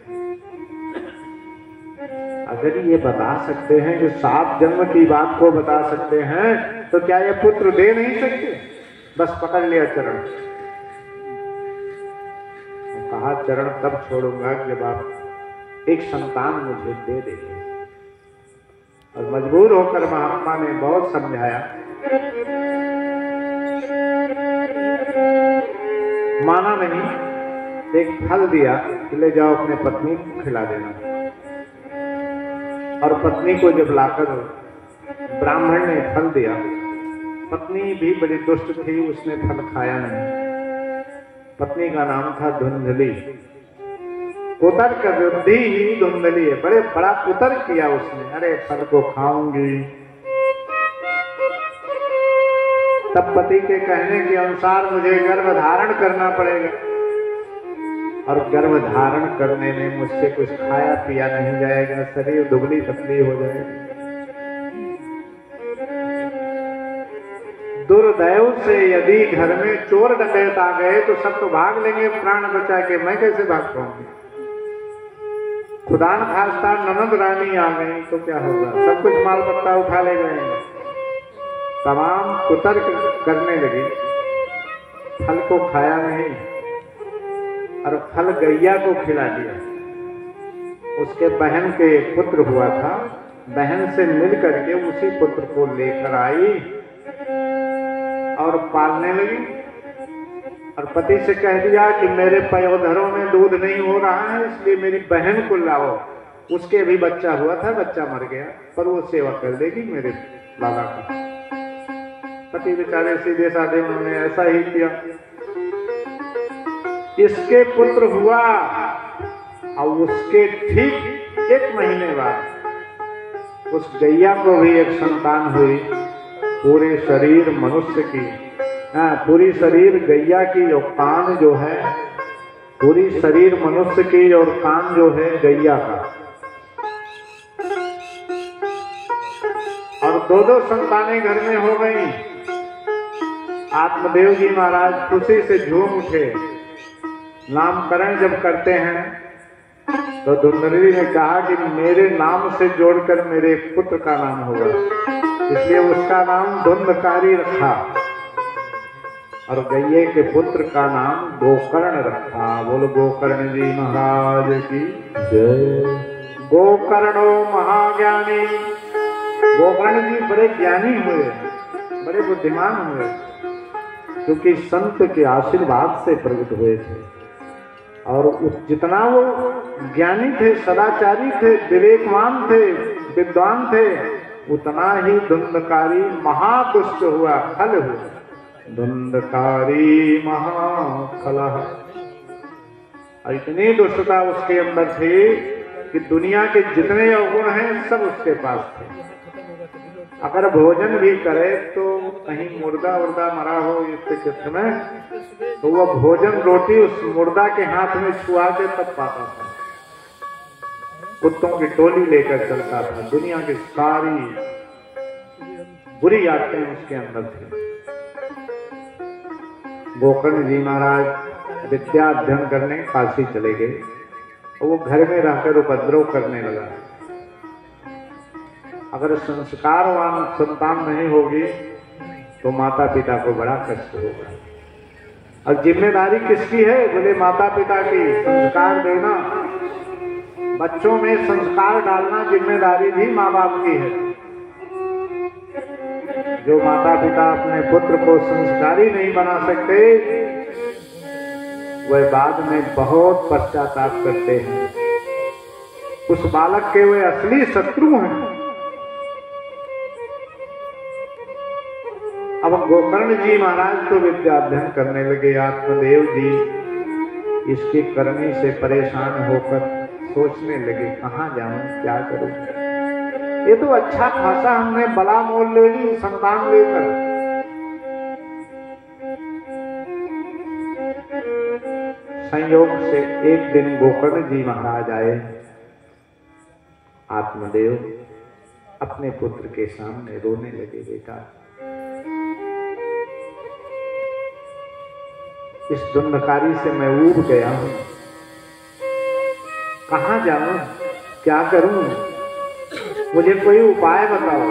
अगर ये बता सकते हैं कि 7 जन्म की बात को बता सकते हैं, तो क्या ये पुत्र दे नहीं सकते? बस पकड़ लिया चरण। कहा, चरण तब छोड़ूंगा जब आप एक संतान मुझे दे देंगे। और मजबूर होकर महात्मा ने बहुत समझाया, माना नहीं। एक फल दिया कि ले जाओ अपने पत्नी को खिला देना। और पत्नी को जब लाकर ब्राह्मण ने फल दिया, पत्नी भी बड़ी दुष्ट थी, उसने फल खाया नहीं। पत्नी का नाम था धुंधली। कुतर्क वृद्धि ही धुंधली है, बड़ा कुतर्क किया उसने। अरे फल को खाऊंगी। तब पति के कहने के अनुसार मुझे गर्भ धारण करना पड़ेगा, और गर्भ धारण करने में मुझसे कुछ खाया पिया नहीं जाएगा, शरीर दुबली पतली हो जाएगी। दुर्दैव से यदि घर में चोर डकैत आ गए तो सब तो भाग लेंगे प्राण बचा के, मैं कैसे भाग पाऊंगी? खुदा न खास्ता ननद रानी आ गई तो क्या होगा? सब कुछ माल पत्ता उठा ले जाएंगे। तमाम कुतर्क करने लगी, फल को खाया नहीं और फल गैया को खिला दिया। उसके बहन के पुत्र हुआ था, बहन से मिल करके उसी पुत्र को लेकर आई और पालने लगी। और पति से कह दिया कि मेरे पयोधरों में दूध नहीं हो रहा है, इसलिए मेरी बहन को लाओ। उसके भी बच्चा हुआ था, बच्चा मर गया, पर वो सेवा कर देगी मेरे लाला का। पति बेचारे सीधे साधे उन्होंने ऐसा ही किया। इसके पुत्र हुआ और उसके ठीक 1 महीने बाद उस गैया को भी एक संतान हुई। पूरे शरीर मनुष्य की, पूरी शरीर गैया की और कान जो है, पूरी शरीर मनुष्य की और कान जो है गैया का। और 2 संतानें घर में हो गई। आत्मदेव जी महाराज खुशी से झूम उठे। नामकरण जब करते हैं तो धुंधली ने कहा कि मेरे नाम से जोड़कर मेरे पुत्र का नाम होगा, इसलिए उसका नाम धुंधकारी रखा और गैये के पुत्र का नाम गोकर्ण रखा। बोलो गोकर्ण जी महाराज की जय। गोकर्णो महाज्ञानी। गोकर्ण जी बड़े ज्ञानी हुए, बड़े बुद्धिमान हुए, क्योंकि संत के आशीर्वाद से प्रकट हुए थे। और जितना वो ज्ञानी थे, सदाचारी थे, विवेकवान थे, विद्वान थे, उतना ही धुंधकारी महादुष्ट हुआ, खल हुआ। धुंधकारी महाखलः। इतनी दुष्टता उसके अंदर थी कि दुनिया के जितने अवगुण हैं सब उसके पास थे। अगर भोजन भी करे तो कहीं मुर्दा उर्दा मरा हो इसके चित्त में, तो वह भोजन रोटी उस मुर्दा के हाथ में छुआ के तब पाता था। कुत्तों की टोली लेकर चलता था। दुनिया की सारी बुरी आदतें उसके अंदर थी। गोकर्ण जी महाराज विद्या अध्ययन करने काशी चले गए और वो घर में रहकर उपद्रव करने लगा। अगर संस्कारवान संतान नहीं होगी तो माता पिता को बड़ा कष्ट होगा। और जिम्मेदारी किसकी है? बोले माता पिता की। संस्कार देना, बच्चों में संस्कार डालना जिम्मेदारी भी माँ बाप की है। जो माता पिता अपने पुत्र को संस्कारी नहीं बना सकते, वह बाद में बहुत पश्चाताप करते हैं। उस बालक के वे असली शत्रु हैं। अब गोकर्ण जी महाराज तो विद्या अध्ययन करने लगे। आत्मदेव जी इसकी करनी से परेशान होकर सोचने लगे, कहाँ जाऊं, क्या करूं। ये तो अच्छा खासा हमने बला मोल ले ली संतान लेकर। संयोग से एक दिन गोकर्ण जी महाराज आए। आत्मदेव अपने पुत्र के सामने रोने लगे, बेटा इस धुंधकारी से मैं ऊब गया हूं, कहां जाऊं, क्या करूं, मुझे कोई उपाय बताओ।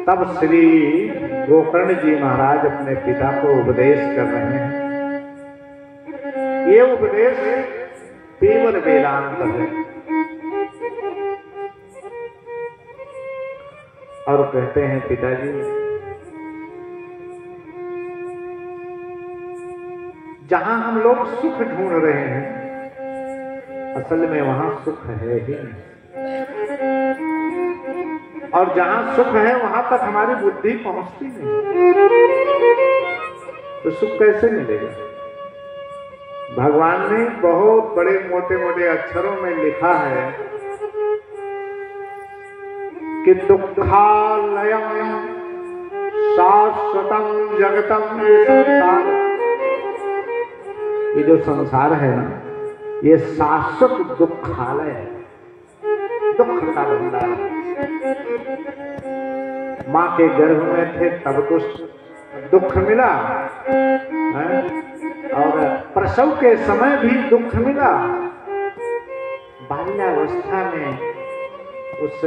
तब श्री गोकर्ण जी महाराज अपने पिता को उपदेश कर रहे हैं। ये उपदेश केवल वेदांत है। और कहते हैं, पिताजी जहां हम लोग सुख ढूंढ रहे हैं, असल में वहां सुख है ही नहीं। और जहां सुख है वहां तक हमारी बुद्धि पहुंचती नहीं, तो सुख कैसे मिलेगा? भगवान ने बहुत बड़े मोटे मोटे अक्षरों में लिखा है कि दुखालयम शाश्वतम जगतम संसार। ये जो संसार है ना, ये शाश्वत दुखालय है, दुख का भंडार। माँ के गर्भ में थे तब तो दुख मिला है? और प्रसव के समय भी दुख मिला। बाल्यावस्था में उस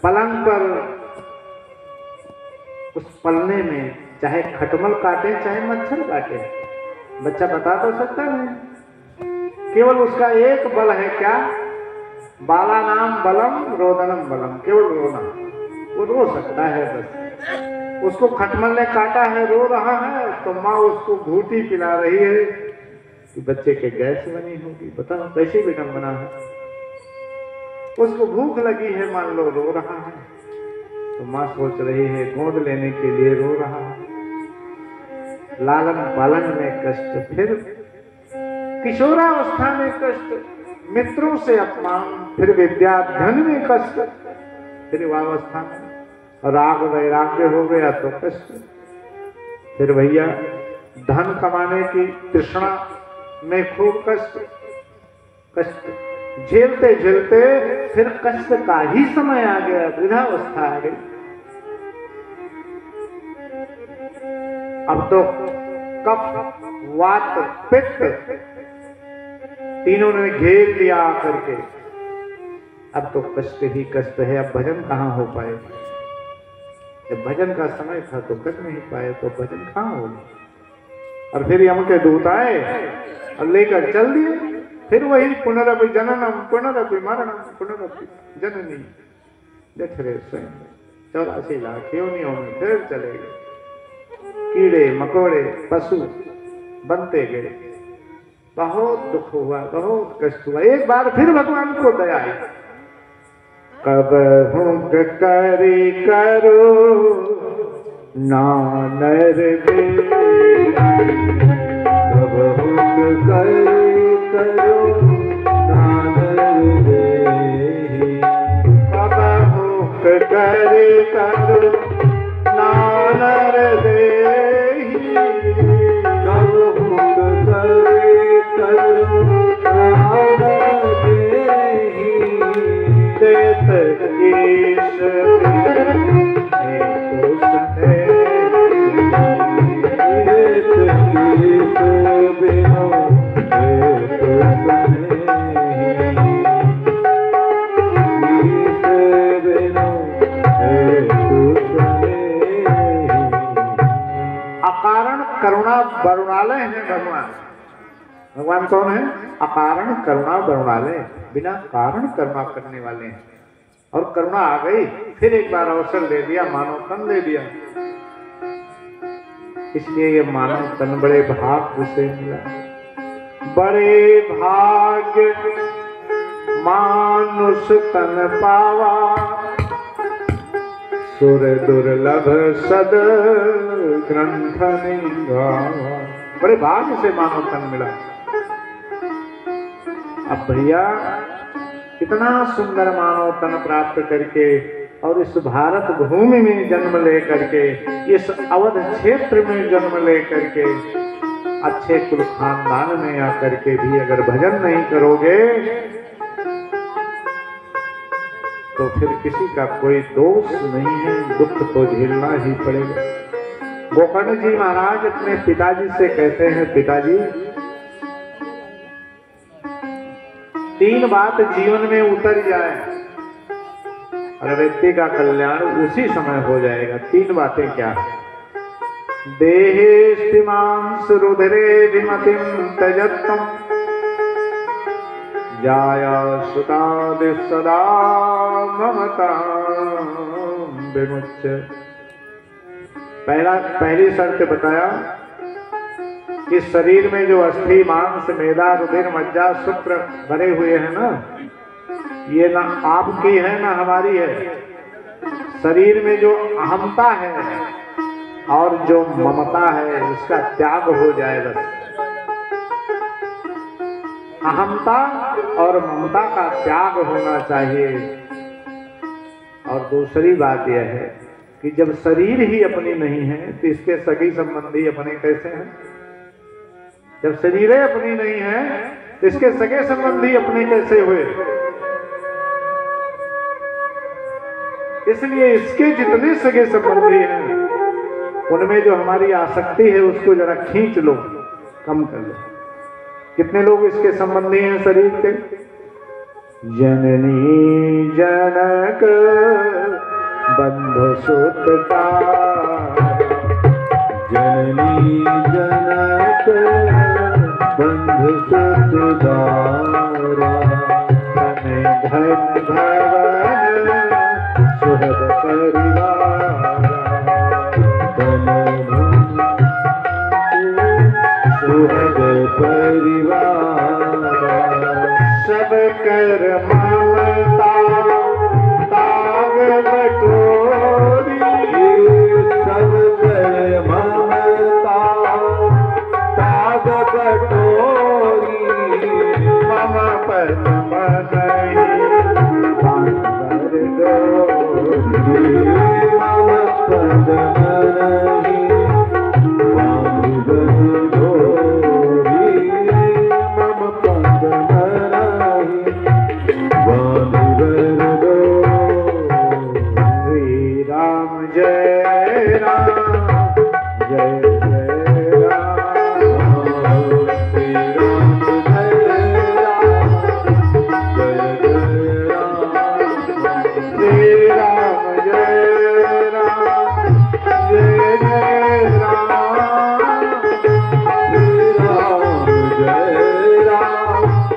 पलंग पर, उस पलने में चाहे खटमल काटे चाहे मच्छर काटे, बच्चा बता तो सकता नहीं। केवल उसका एक बल है, क्या? बाला नाम बलम रोदनम बलम, केवल रोना। वो रो सकता है बस। उसको खटमल ने काटा है, रो रहा है, तो माँ उसको घूटी पिला रही है कि बच्चे के गैस बनी होगी। बताओ कैसी विडंबना है। उसको भूख लगी है, मान लो रो रहा है, तो माँ सोच रही है गोद लेने के लिए रो रहा है। लालन पालन में कष्ट, फिर किशोरावस्था में कष्ट, मित्रों से अपमान, फिर विद्याध्ययन में कष्ट, फिर युवावस्था में राग वैराग्य हो गया तो कष्ट, फिर भैया धन कमाने की तृष्णा में खूब कष्ट। कष्ट झेलते झेलते फिर कष्ट का ही समय आ गया, वृद्धावस्था आ गई। अब तो कफ वात पित्त तीनों ने घेर लिया करके। अब तो कष्ट ही कष्ट है। अब भजन कहाँ हो पाए? जब भजन का समय था तो कर नहीं पाए, तो भजन कहाँ होगा? और फिर यम के दूत आए और लेकर चल दिए। फिर वही पुनरपि जननम पुनरपि मरणम पुनरपि जननी जठरे स्वयं। 84 लाख योनियों में फिर चले गए। कीड़े मकोड़े पशु बनते गए। बहुत दुख हुआ, बहुत कष्ट हुआ। एक बार फिर भगवान को दया आई। कब हुक करी करो नानर दे, कब हुक करी करो नानर दे, कब हुक करी करो नानर दे, कब हुक करी करो नानर दे, देत ईश अकारण करुणा वरुणालय है भगवान। भगवान कौन है? अकारण करुणा वरुणालय, बिना कारण करुणा करने वाले हैं। और करुणा आ गई, फिर एक बार अवसर दे दिया, मानव तन दे दिया। इसलिए ये मानव तन बड़े भाग्य से मिला। बड़े भाग्य मानुष तन पावा, सुर दुर्लभ सद ग्रंथ निगावा। बड़े भाग्य से मानव तन मिला। अब भैया इतना सुंदर मानव तन प्राप्त करके और इस भारत भूमि में जन्म ले करके, इस अवध क्षेत्र में जन्म ले करके, अच्छे कुल खानदान में आकर के भी अगर भजन नहीं करोगे तो फिर किसी का कोई दोष नहीं है, दुख तो झेलना ही पड़ेगा। गोकर्ण जी महाराज अपने पिताजी से कहते हैं, पिताजी 3 बात जीवन में उतर जाए और व्यक्ति का कल्याण उसी समय हो जाएगा। 3 बातें क्या? देहे स्थिमांस रुधिरे विमतिम त्यजत्वम, जाया सुतादि सदा ममता विमुच्य। पहली शर्त बताया कि शरीर में जो अस्थि मांस मेदा रुधिर मज्जा शुक्र भरे हुए हैं ना, ये ना आपकी है ना हमारी है। शरीर में जो अहमता है और जो ममता है, उसका त्याग हो जाए बस। अहमता और ममता का त्याग होना चाहिए। और दूसरी बात यह है कि जब शरीर ही अपनी नहीं है तो इसके सगी संबंधी अपने कैसे हैं? जब शरीर अपनी नहीं है तो इसके सगे संबंधी अपने कैसे हुए? इसलिए इसके जितने सगे संबंधी हैं उनमें जो हमारी आसक्ति है उसको जरा खींच लो, कम कर लो। कितने लोग इसके संबंधी हैं शरीर के? जननी जनक बंधु सुतता, जननी जनक बंधु सुतदारा, धन भवन सुहृद परिवार, धन सुहृद परिवार, सब कर ममता ताग बटोरी, सब कर ममता ताग बटोरी, मम पद मनहि बांधर डोरी, मम पद मनहि बांधर डोरी, मम पद मनहि बांधर डोरी। श्री राम जय राम जय जय राम, श्री राम जय राम जय जय राम, श्री राम जय राम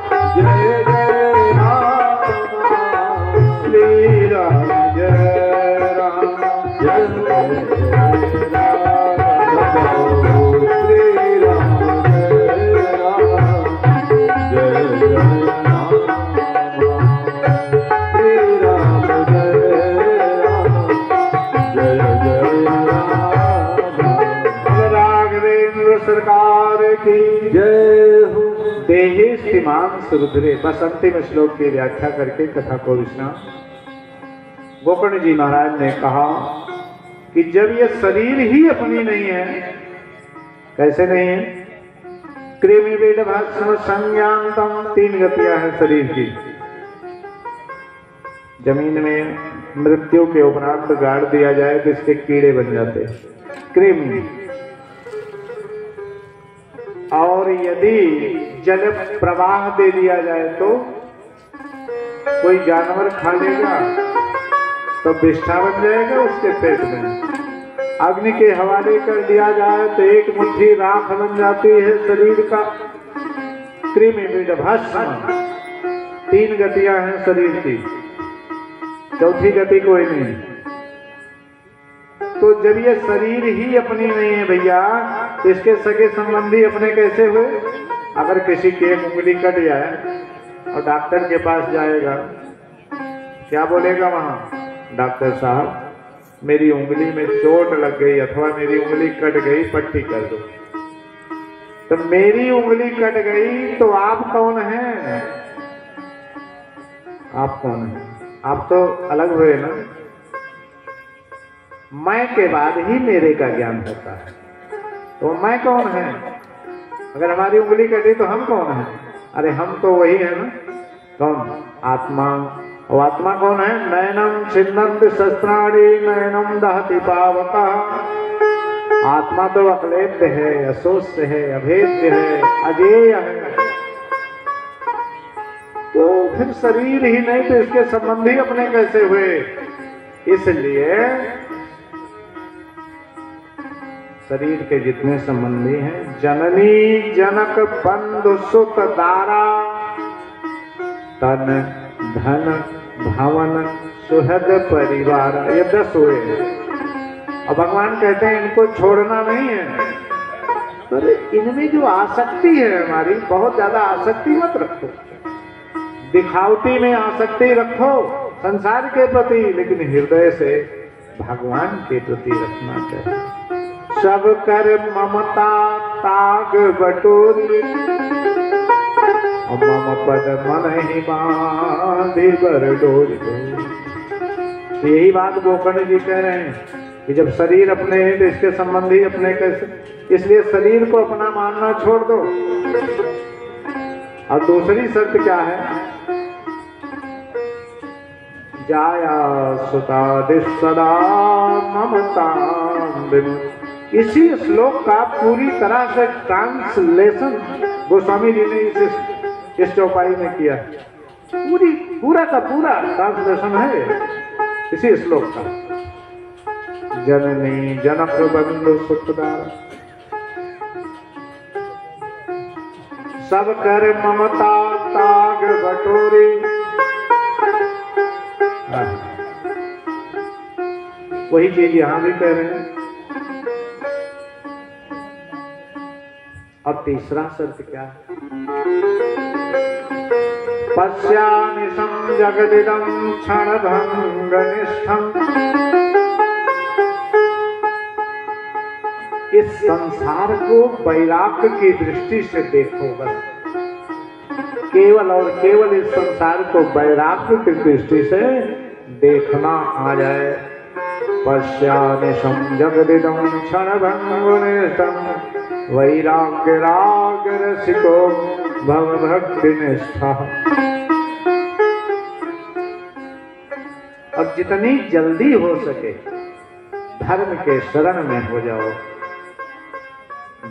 जय जय राम, श्री राम जय राम जय जय राम, श्री राम जय राम जय जय राम, की जय हो। देहे श्रीमान सुरुद्रे। बस अंतिम श्लोक की व्याख्या करके कथा को विश्राम। गोकर्ण जी महाराज ने कहा कि जब ये शरीर ही अपनी नहीं है, कैसे नहीं है? कृमि वेद भाष्म संज्ञान्तम, 3 गतियां हैं शरीर की। जमीन में मृत्यु के उपरांत गाड़ दिया जाए तो इसके कीड़े बन जाते, कृमि। और यदि जल प्रवाह दे दिया जाए तो कोई जानवर खा लेगा तो विष्ठा बन जाएगा उसके पेट में। अग्नि के हवाले कर दिया जाए तो एक मुट्ठी राख बन जाती है शरीर का। कृमि वीड भस्म, 3 गतियां हैं शरीर की, चौथी गति कोई नहीं। तो जब ये शरीर ही अपनी नहीं है भैया, इसके सगे संबंधी अपने कैसे हुए? अगर किसी की एक उंगली कट जाए और डॉक्टर के पास जाएगा, क्या बोलेगा वहां? डॉक्टर साहब मेरी उंगली में चोट लग गई अथवा मेरी उंगली कट गई, पट्टी कर दो। तो मेरी उंगली कट गई तो आप कौन हैं? आप कौन हैं? आप तो अलग हुए ना। मैं के बाद ही मेरे का ज्ञान होता है, तो मैं कौन है? अगर हमारी उंगली कटी तो हम कौन है? अरे हम तो वही है ना। कौन? आत्मा। और आत्मा कौन है? नयनम छिन्नन्ति शस्त्राणि नयनम दहति पावकः। आत्मा तो अक्लेद्य है, अशोष्य है, अभेद्य है, अजेय है। तो फिर शरीर ही नहीं तो इसके संबंधी अपने कैसे हुए? इसलिए शरीर के जितने संबंधी हैं, जननी जनक बंधु सुत दारा तन धन भवन सुहृद परिवार, ये 10 हुए हैं। और भगवान कहते हैं इनको छोड़ना नहीं है। पर इनमें जो आसक्ति है हमारी, बहुत ज्यादा आसक्ति मत रखो। दिखावटी में आसक्ति रखो संसार के प्रति, लेकिन हृदय से भगवान के प्रति रखना चाहिए। सब कर ममता ताग बटोरी, मम पद मन ही बांधि बर डोरी। यही बात गोकर्ण जी कह रहे हैं कि जब शरीर अपने हैं तो इसके संबंधी अपने कैसे? इसलिए शरीर को अपना मानना छोड़ दो। और दूसरी शर्त क्या है? जाया सुता सदा ममता। इसी श्लोक का पूरी तरह से ट्रांसलेशन गोस्वामी जी ने इस चौपाई में किया। पूरा का पूरा ट्रांसलेशन है इसी श्लोक का। जननी जनक बंधु सुखदार, सब कर ममता ताग बटोरी। वही चीज यहां भी कह रहे हैं। और तीसरा शर्त क्या है? पश्यानिशं जगदिदं क्षणभंगनिष्ठम्। इस संसार को वैराग्य की दृष्टि से देखो बस। केवल और केवल इस संसार को वैराग्य की दृष्टि से देखना आ जाए। पश्यानिशं जगदिदं क्षणभंगनिष्ठम् वैराग्य राग रसिको भव भक्ति निष्ठा। अब जितनी जल्दी हो सके धर्म के शरण में हो जाओ।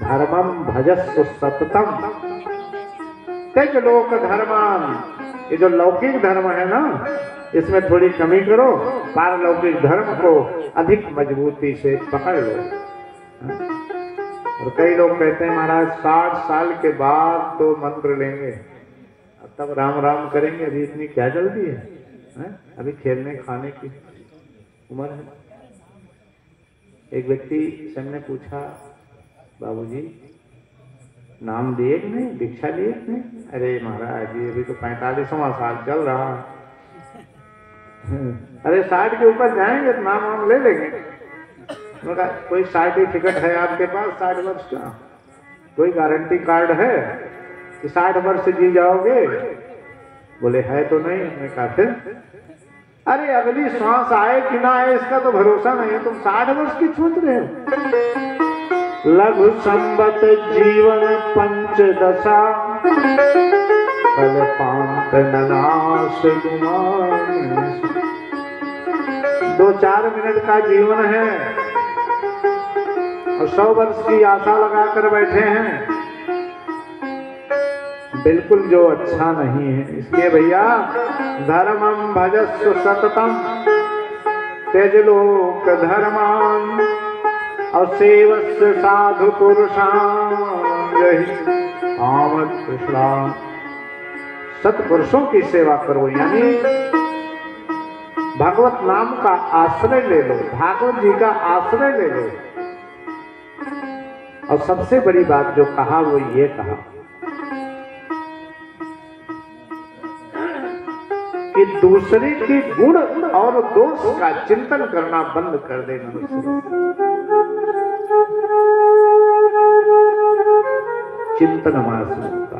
धर्मम भजस्व सततम त्यज लोक धर्मान। ये जो लौकिक धर्म है ना, इसमें थोड़ी कमी करो, पारलौकिक धर्म को अधिक मजबूती से पकड़ लो। और कई लोग कहते हैं महाराज 60 साल के बाद तो मंत्र लेंगे, तब राम राम करेंगे। अभी इतनी क्या जल्दी है? अभी खेलने खाने की उम्र है। एक व्यक्ति से हमने पूछा, बाबूजी नाम दिए कि नहीं, दीक्षा लिए कि नहीं? अरे महाराज जी अभी तो 45वां साल चल रहा है। अरे 60 के ऊपर जाएंगे तो नाम वाम ले लेंगे। कोई सर्टिफिकेट है आपके पास 60 वर्ष का? कोई गारंटी कार्ड है कि 60 वर्ष जी जाओगे? बोले है तो नहीं। हमने कहा फिर? अरे अगली श्वास आए कि ना आए इसका तो भरोसा नहीं, तुम 60 वर्ष की सोच रहे हो। लघु संबत जीवन पंचदशा, कल्पांत ननाश गुमान। 2-4 मिनट का जीवन है और 100 वर्ष की आशा लगाकर बैठे हैं, बिल्कुल जो अच्छा नहीं है। इसलिए भैया धर्मम भजस्व सततम त्यज लोक धर्मान और सेवस्य साधु पुरुषां आमद कृष्णा। सत्पुरुषों की सेवा करो, यानी भगवत नाम का आश्रय ले लो, भागवत जी का आश्रय ले लो। और सबसे बड़ी बात जो कहा वो ये कहा कि दूसरे के गुण और दोष का चिंतन करना बंद कर दे मनुष्य। चिंतन मासूमता।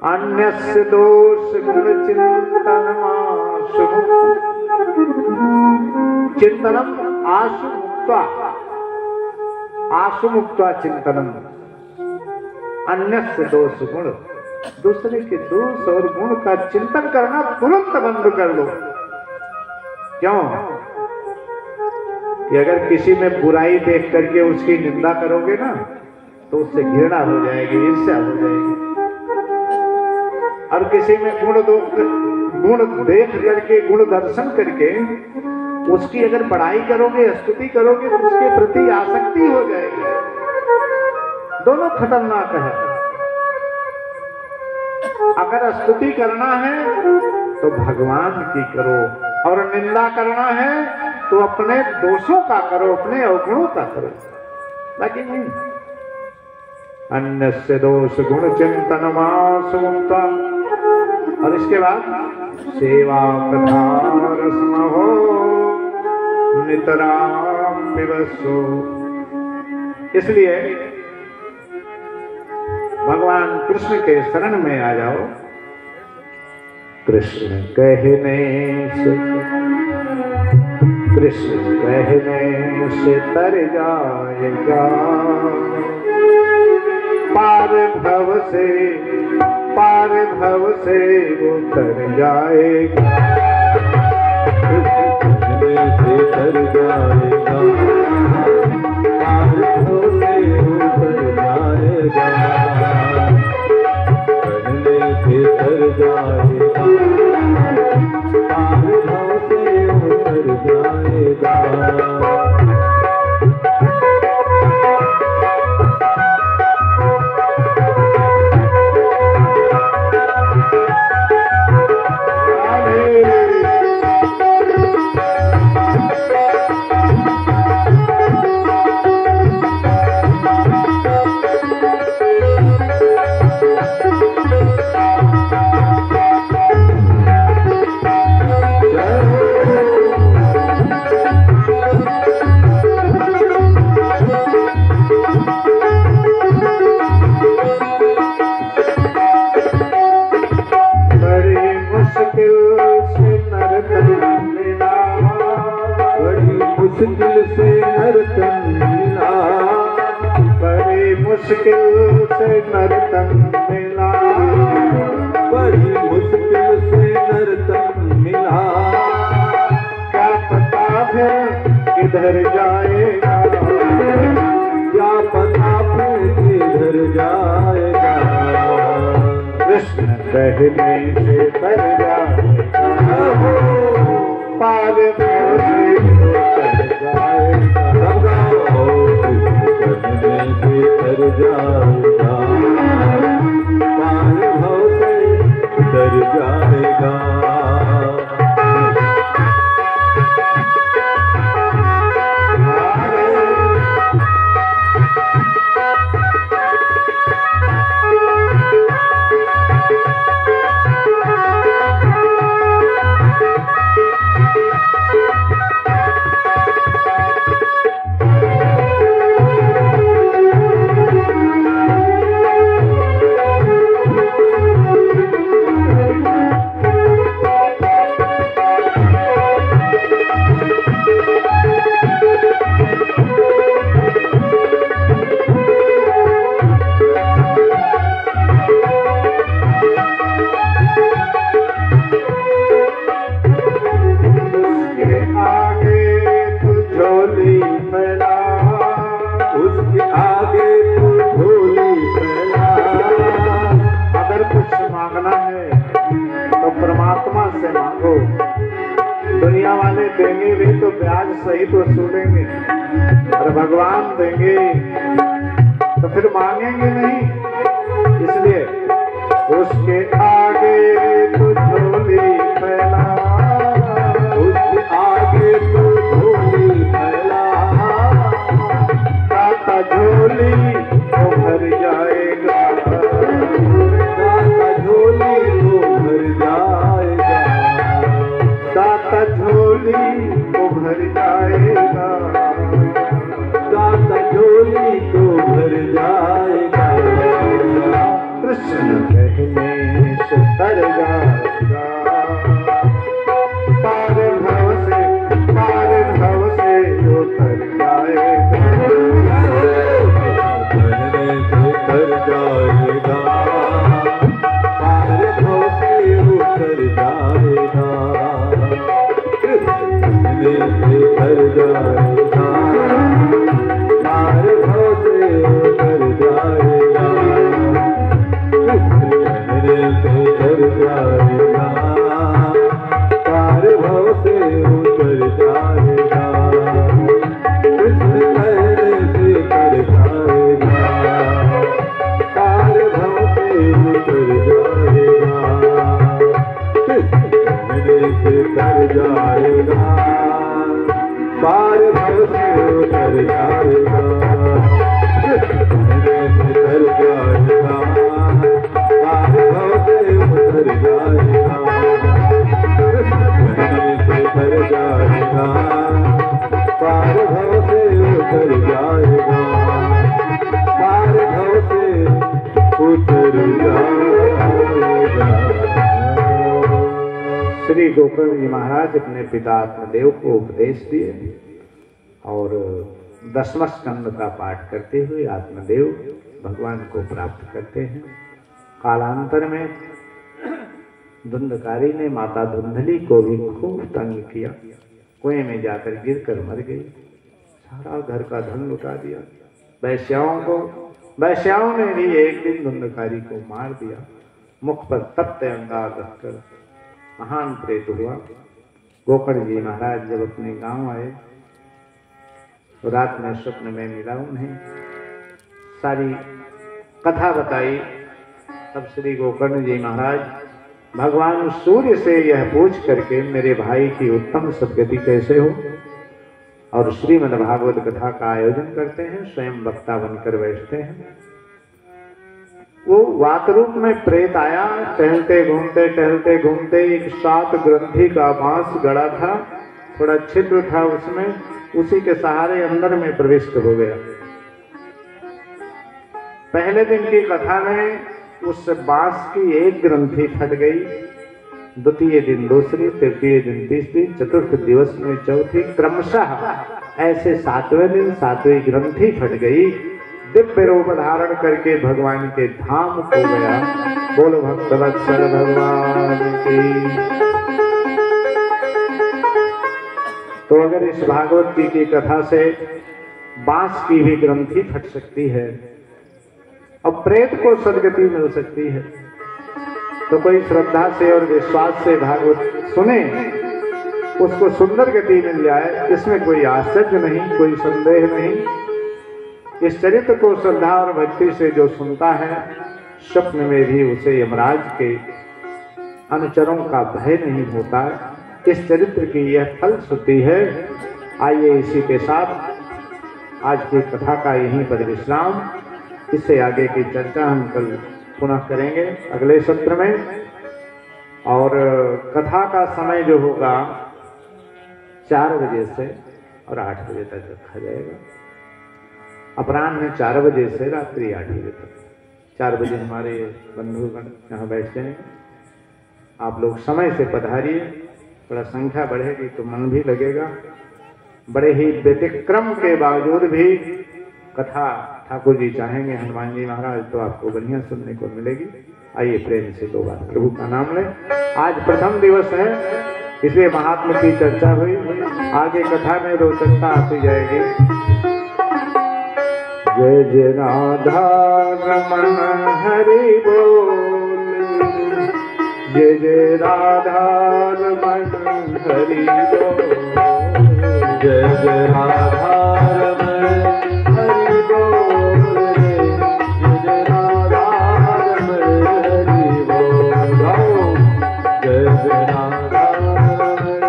अन्यस्य दोष गुण चिंतनमाशु चिंतनम आशु मुक्त्वा, आशु मुक्त्वा चिंतनम। अन्यस्य दोष गुण, दूसरे के दोष और गुण का चिंतन करना तुरंत बंद कर लो। क्यों? कि अगर किसी में बुराई देख करके उसकी निंदा करोगे ना तो उससे घृणा हो जाएगी, ईर्ष्या हो जाएगी। और किसी में गुण देख करके, गुण दर्शन करके उसकी अगर बड़ाई करोगे, स्तुति करोगे तो उसके प्रति आसक्ति हो जाएगी। दोनों खतरनाक है। अगर स्तुति करना है तो भगवान की करो, और निंदा करना है तो अपने दोषों का करो, अपने अवगुणों का करो, बाकी नहीं। अन्यस्य दोष गुण चिंतन मासूमता। और इसके बाद सेवा कथा रसमहो नितराम विवसो। इसलिए भगवान कृष्ण के शरण में आ जाओ। कृष्ण कहने से, कृष्ण कहने से तर जाएगा, पार भव से, पार भव से वो तर जाएगा। कृष्ण कहने से तर जाएगा, पार भव से वो तर जाएगा। कहने से तर जाएगा, पार भव से वो तर जाएगा। मुश्किल से नर्तन मिला, बड़ी मुश्किल से नर्तन मिला, बड़ी मुश्किल से नर्तन मिला। क्या पता फिर किधर जाएगा, क्या पता फिर किधर जाएगा। कृष्ण कहने से तर जाएगा, पार भव से तर जाएगा। कहने से तर जाएगा, पार भव से तर जाएगा। मांगना है तो परमात्मा से मांगो। दुनिया वाले देंगे भी तो ब्याज सहित वसूलेंगे, और भगवान देंगे तो फिर मांगेंगे नहीं। इसलिए उसके आगे तो झोली फैला, उसके आगे तो झोली फैला, दाता झोली तो भर जाएगा, दाता झोली तो भर जाएगा, दाता झोली तो भर जाएगा, दाता झोली तो भर जाएगा। कृष्ण कहने से तर जाएगा, पार भव से उतर जाएगा, कहने से तर जाएगा, पार भव से उतर जाएगा, कहने से तर जाएगा, पार भव से उतर जाएगा, कहने से तर जाएगा, पार भव से उतर जाएगा, कृष्ण कहने से तर जाएगा, पार भव से उतर जाएगा, कृष्ण कहने से तर जाएगा, पार भव से उतर जाएगा, कृष्ण कहने से तर जाएगा, पार भव से उतर जाएगा, कहने से तर जाएगा, पार भव से उतर जाएगा, पार भव से उतर जाएगा। श्री गोकर्ण जी महाराज अपने पिता आत्मदेव को उपदेश दिए और 10वां स्कंद का पाठ करते हुए आत्मदेव भगवान को प्राप्त करते हैं। कालांतर में धुंधकारी ने माता धुंधली को भी खूब तंग किया, कुएं में जाकर गिरकर मर गई, सारा घर का धन लुटा दिया। वैश्याओं ने भी एक दिन धुंधकारी को मार दिया, मुख पर तप्त अंगार रखकर महान प्रेत हुआ। गोकर्ण जी महाराज जब अपने गांव आए तो रात में स्वप्न में मिला उन्हें, सारी कथा बताई। तब श्री गोकर्ण जी महाराज भगवान सूर्य से यह पूछ करके मेरे भाई की उत्तम सद्गति कैसे हो, और श्रीमद् भागवत कथा का आयोजन करते हैं, स्वयं वक्ता बनकर बैठते हैं। वो वात रूप में प्रेत आया, टहलते घूमते एक 7 ग्रंथि का बांस गड़ा था, थोड़ा छिद्र था उसमें, उसी के सहारे अंदर में प्रविष्ट हो गया। पहले दिन की कथा में उस बांस की एक ग्रंथि फट गई, द्वितीय दिन दूसरी, तृतीय दिन तीसरी, चतुर्थ दिवस में चौथी, क्रमशः ऐसे 7वें दिन 7वीं ग्रंथि फट गई। दिव्य रूप धारण करके भगवान के धाम को गया। बोलो भक्तवत्सल भगवान की। तो अगर इस भागवत जी की कथा से बांस की भी ग्रंथि फट सकती है और प्रेत को सदगति मिल सकती है, तो कोई श्रद्धा से और विश्वास से भागवत सुने, उसको सुंदर गति मिल जाए, इसमें कोई आश्चर्य नहीं, कोई संदेह नहीं। इस चरित्र को श्रद्धा और भक्ति से जो सुनता है, स्वप्न में भी उसे यमराज के अनुचरों का भय नहीं होता। इस चरित्र की यह फलश्रुति है। आइए इसी के साथ आज की कथा का यहीं पर विश्राम। इससे आगे की चर्चा हम कल पुनः करेंगे अगले सत्र में। और कथा का समय जो होगा 4 बजे से और 8 बजे तक रखा जाएगा। अपराह्न में 4 बजे से रात्रि 8 बजे तक। 4 बजे हमारे बंधुगण यहाँ बैठ जाएंगे। आप लोग समय से पधारिए, थोड़ा संख्या बढ़ेगी तो मन भी लगेगा। बड़े ही व्यतिक्रम के बावजूद भी कथा ठाकुर जी चाहेंगे, हनुमान जी महाराज, तो आपको बढ़िया सुनने को मिलेगी। आइए प्रेम से 2 बार प्रभु का नाम लें। आज प्रथम दिवस है, इसलिए महात्मा की चर्चा हुई। आगे कथा में रोचकता आती जाएगी। जय जय राधा रमण हरि बोल। जय जय राधा रमण हरि बोल। जय जय राधा रमण हरि बोल रे। जय जय राधा रमण हरि बोल। जय जय राधा रमण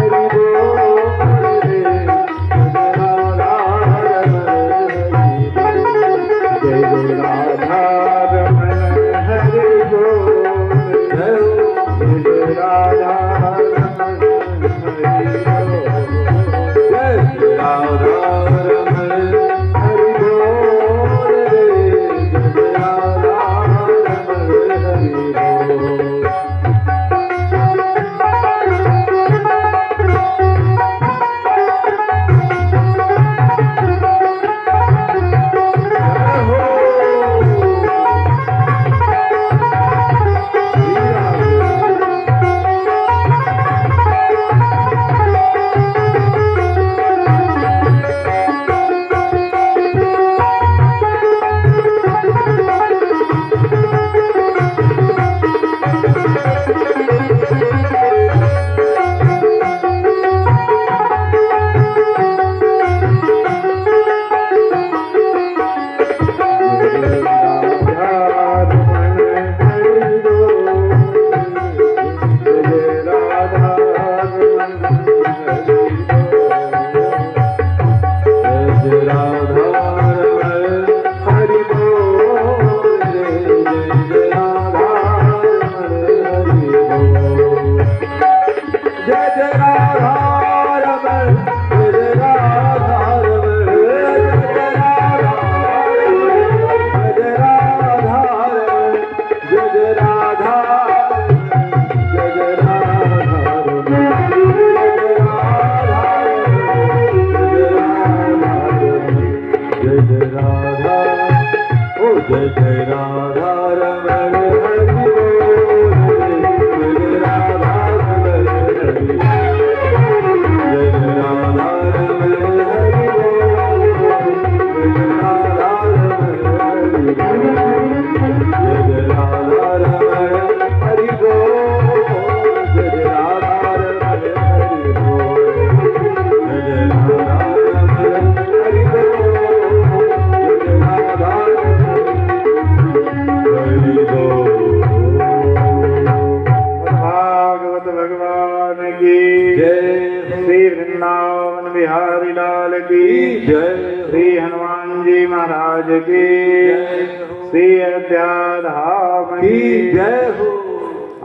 हरि बोल रे। जय राधा रमण हरि बोल। जय जय राधा रमण हरि बोल। जय जय राधा रमण हरि बोल। जय राधा रमण हरि बोल रे। जय राधा रमण हरि बोल। श्री हनुमान जी महाराज की श्री अयोध्या धाम की जय हो।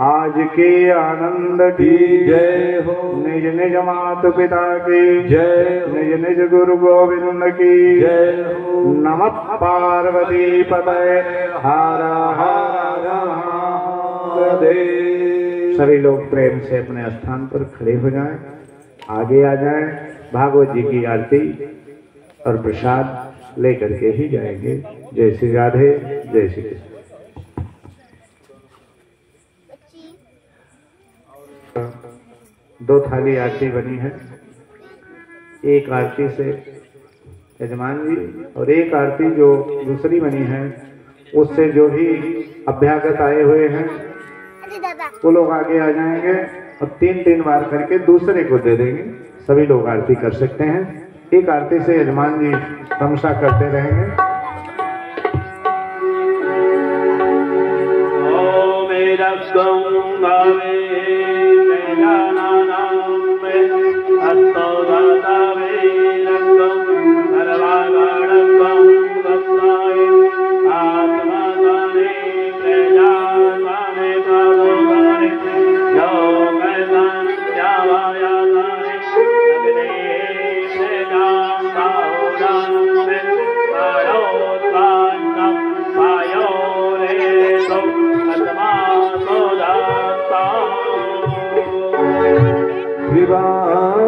आज के आनंद की जय हो। निज निज माता पिता की जय हो। निज निज गुरु गोविंद की जय हो। नमः पार्वती पतये हर हर महादेव। सभी लोग प्रेम से अपने स्थान पर खड़े हो जाएं, आगे आ जाएं। भागवत जी की आरती और प्रसाद लेकर के ही जाएंगे। जय श्री राधे, जय श्री कृष्ण। दो थाली आरती बनी है, एक आरती से यजमान जी और एक आरती जो दूसरी बनी है उससे जो भी अभ्यागत आए हुए हैं वो लोग आगे आ जाएंगे और 3-3 बार करके दूसरे को दे देंगे। सभी लोग आरती कर सकते हैं। एक आरती से यजमान जी तमसा करते रहेंगे।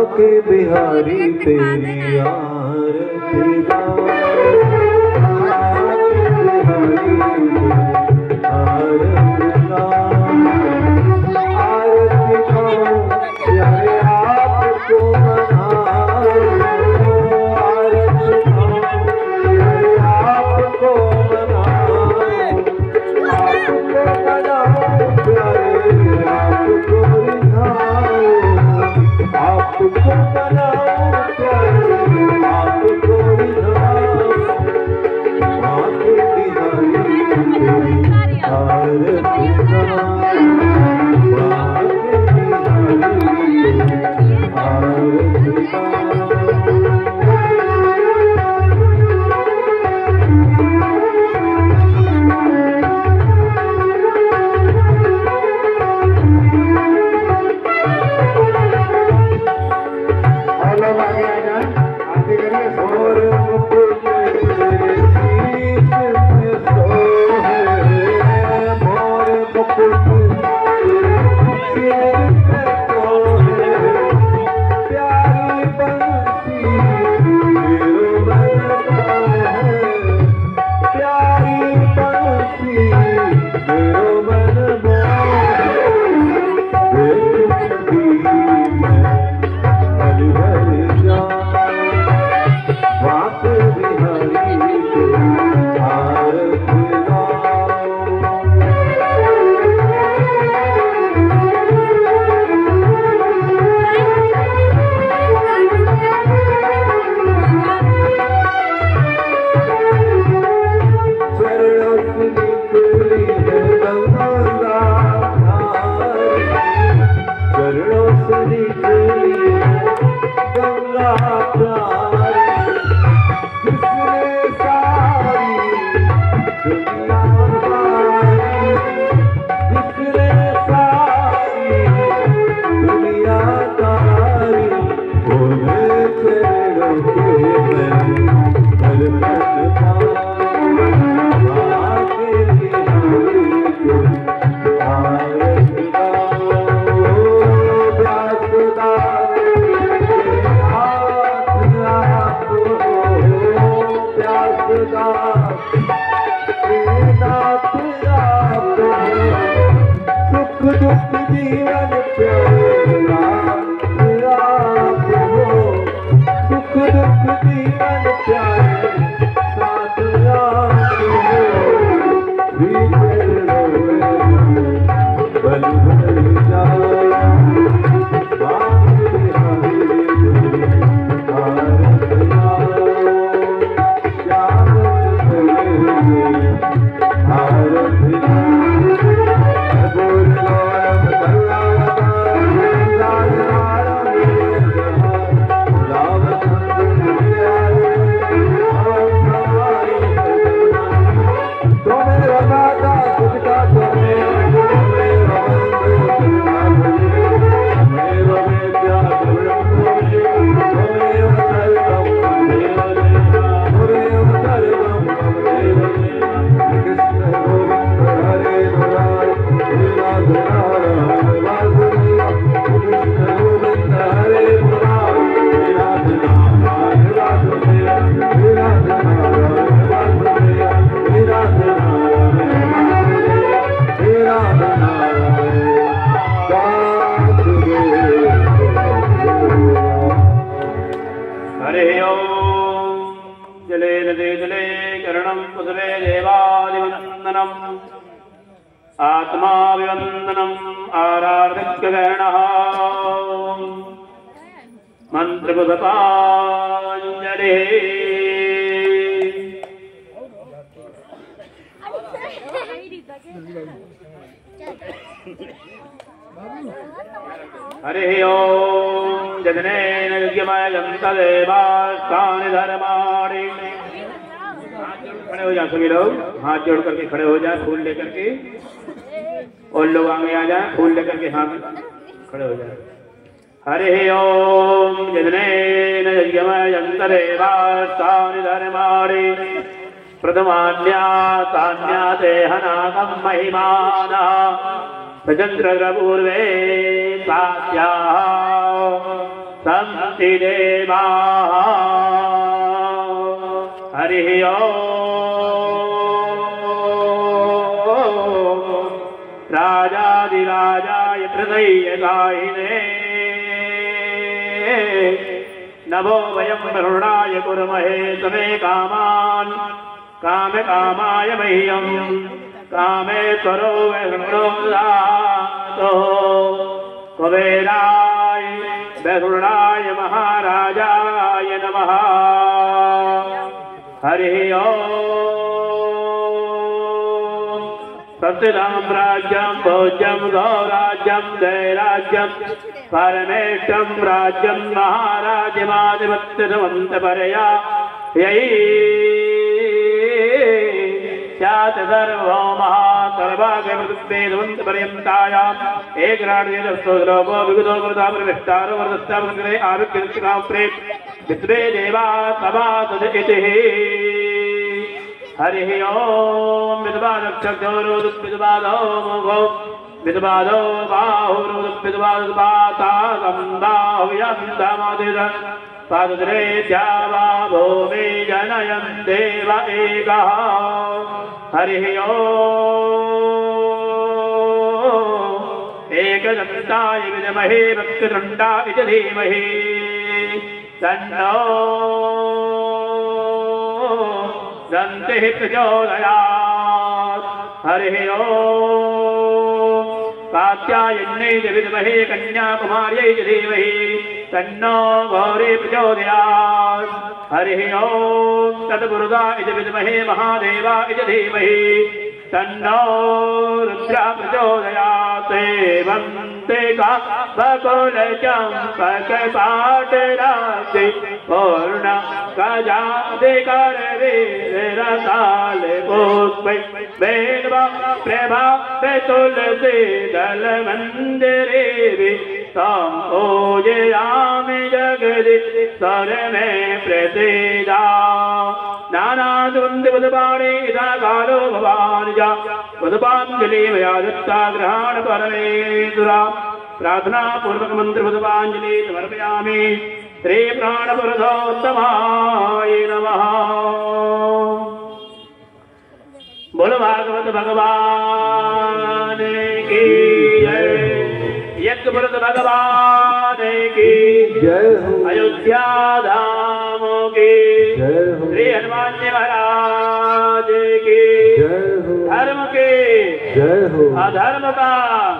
के बिहारी तेरी आरती प्यारे हरि ओम जगनेन यज्ञमयं तदेवास्तानि धर्माणि। खड़े हो जाए सभी लोग, हाथ जोड़ करके खड़े हो जाए, फूल लेकर के, और लोग आगे आ जाए, फूल लेकर के हाथ खड़े हो जाए। हरि ओम जगनेन यज्ञमयं तदेवास्तानि धर्माणि प्रथमान्यातान्याते हनाकं महिमानः प्रचन्द्रपूर्वे सास्याः सन्ति देवाः। हरिः ओम् राजाधिराजाय प्रदय्यदायिने नभो वयं वरुणाय कुर्महे समे कामान् कामे कामाय मह्यम् कामेश्वरो वैष्णोदातो कुबेराय वैष्णाय महाराजाय नमः। हरिः ओम् सत्यधाम राज्यं भोज्यं गौराज्यं जयराज्यं परमेष्टं राज्यं महाराज्यमाधिपत्यवन्तपरया ययि स्यात् सर्वो महासर्वागमृतवेदवन्तपर्यन्तायाम् एकराड्येदस्तोद्रोपो विगुतो कृताप्रविष्टारो वर्धस्तावग्रे आरुग्यदक्षिणां प्रेम विद्वे देवा सभासद इतिः। हरि ओम विद्वादक्षरोदुद्विद्वादो मोघो विद्वादो बाहुरुद्विद्वादुद्वाता गन्धाहुयन्धमदिद पादुद्रे द्यावा मे जनयं देव एकः हरि ओम एकदन्ताय विद्महे वक्रतुण्डाय च धीमहि तन्नो दन्तिः प्रचोदयात् हरि ओम कात्यायन्यै च विद्महे कन्याकुमार्यै च धीमहि तन्नो गौरी प्रचोदयात् हरि ओम तत्पुरुषाय च विद्महे महादेवाय च धीमहि तन्नो रुद्र प्रचोदयात् वन्दे बकुलचम्पक पाटराशि पूर्ण गजाधिकरवीरकाल पुष्पै वेण्वा प्रभा तुलसी दल मंदिरे पूजयामि जगदीश्वर मे प्रसीदा नानादुन्दुपदपाणि यथा कालो भवान् जा पुष्पाञ्जलि मया दत्ता ग्रहण परमेश्वरा प्रार्थना पूर्वक मंत्र पुष्पाञ्जलि समर्पयामि श्री प्राणपुरुषोत्तमाय नमः। बोलो भागवत भगवान की जय। यज्ञ पुरुष भगवान की जय हो। अयोध्या धाम की जय हो। श्री हनुमान जी महाराज की जय हो। धर्म के जय हो। अधर्म का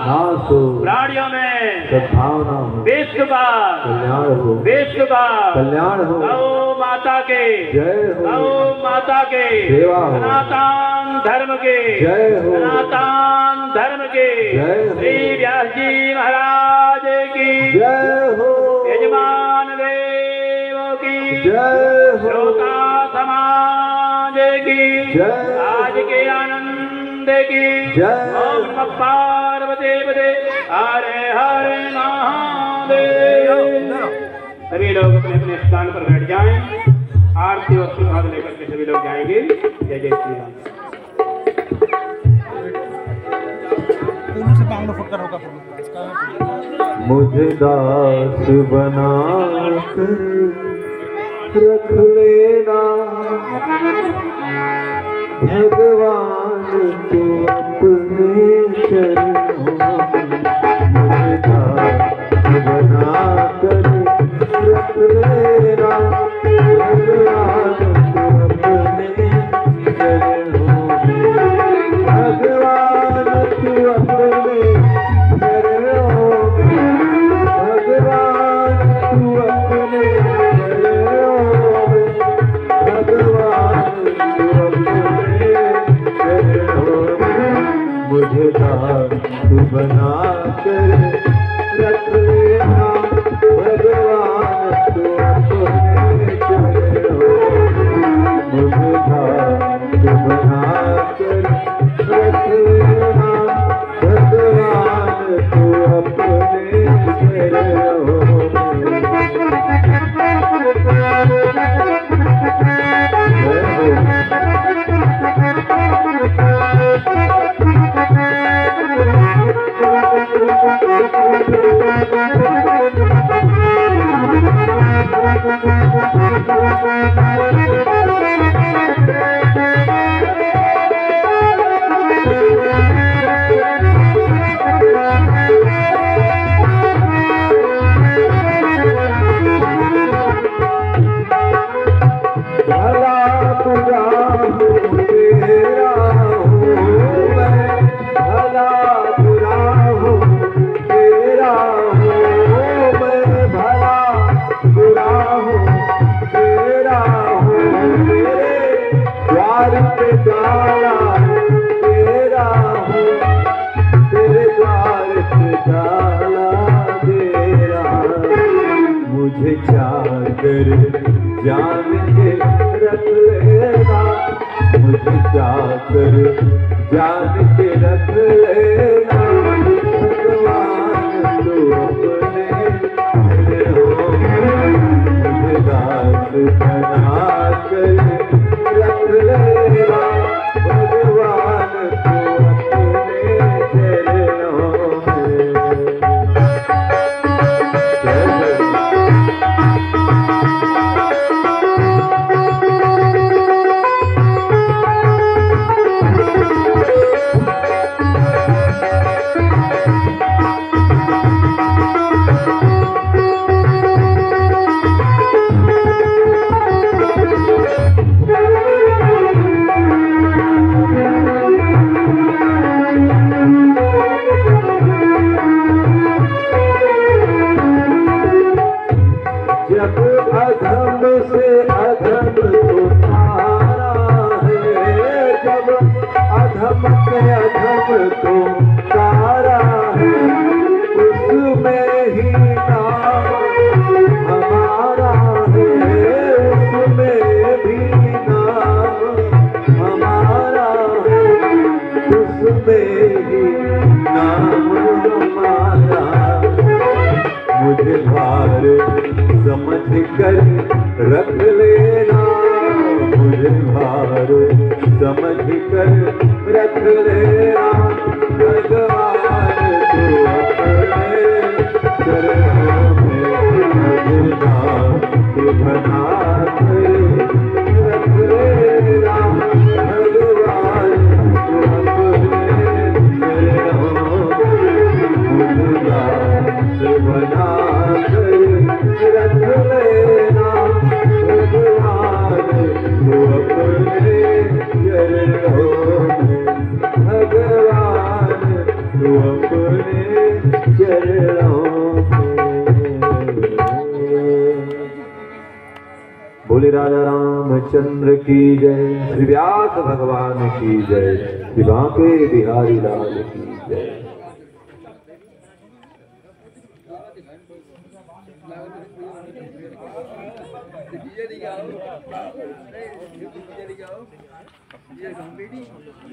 नाश हो। प्राणियों में सद्भावना हो। विश्व का कल्याण हो। विश्व का कल्याण हो। गौ माता के जय हो। गौ माता के सेवा हो। सनातन धर्म के जय हो। सनातन धर्म के जय हो। श्री व्यास जी महाराज की जय हो। यजमान देव की जय हो। श्रोता समाज की जय। आज के आनंद की जय। ओम नमः पार्वती पते हरे हरे महादेव। सभी लोग अपने अपने स्थान पर बैठ जाएं। आरती और प्रसाद लेकर के सभी लोग जाएंगे। जय जय श्री राम। मुझे दास बना कर रख लेना भगवान को अपने चरणों में। मुझे दास बना कर रख लेना भगवान को अपने चरणों में। भगवान को अपने मुझे दास बना कर रख लेना भगवान को अपने चरणों में। मुझे दास बना कर रख लेना भगवान को अपने चरणों मुझे चाकर जान के रख लेना। मुझे चाकर जान के रख लेना भगवान तो अपने चरणों में। मुझे दास बना कर रख लेना मुझे भार समझ कर रख लेना, मुझे भार समझ कर रख लेना। भगवान तो अपने चरणों में मुझे दास बना कर रख लेना। भगवान तो अपने चरणों में मुझे दास बना कर रख लेना। भगवान तो अपने चरणों में, भगवान तो अपने चरणों में। बोले राजा रामचंद्र की जय, श्री व्यास भगवान की जय, श्री बांके बिहारी लाल की जय।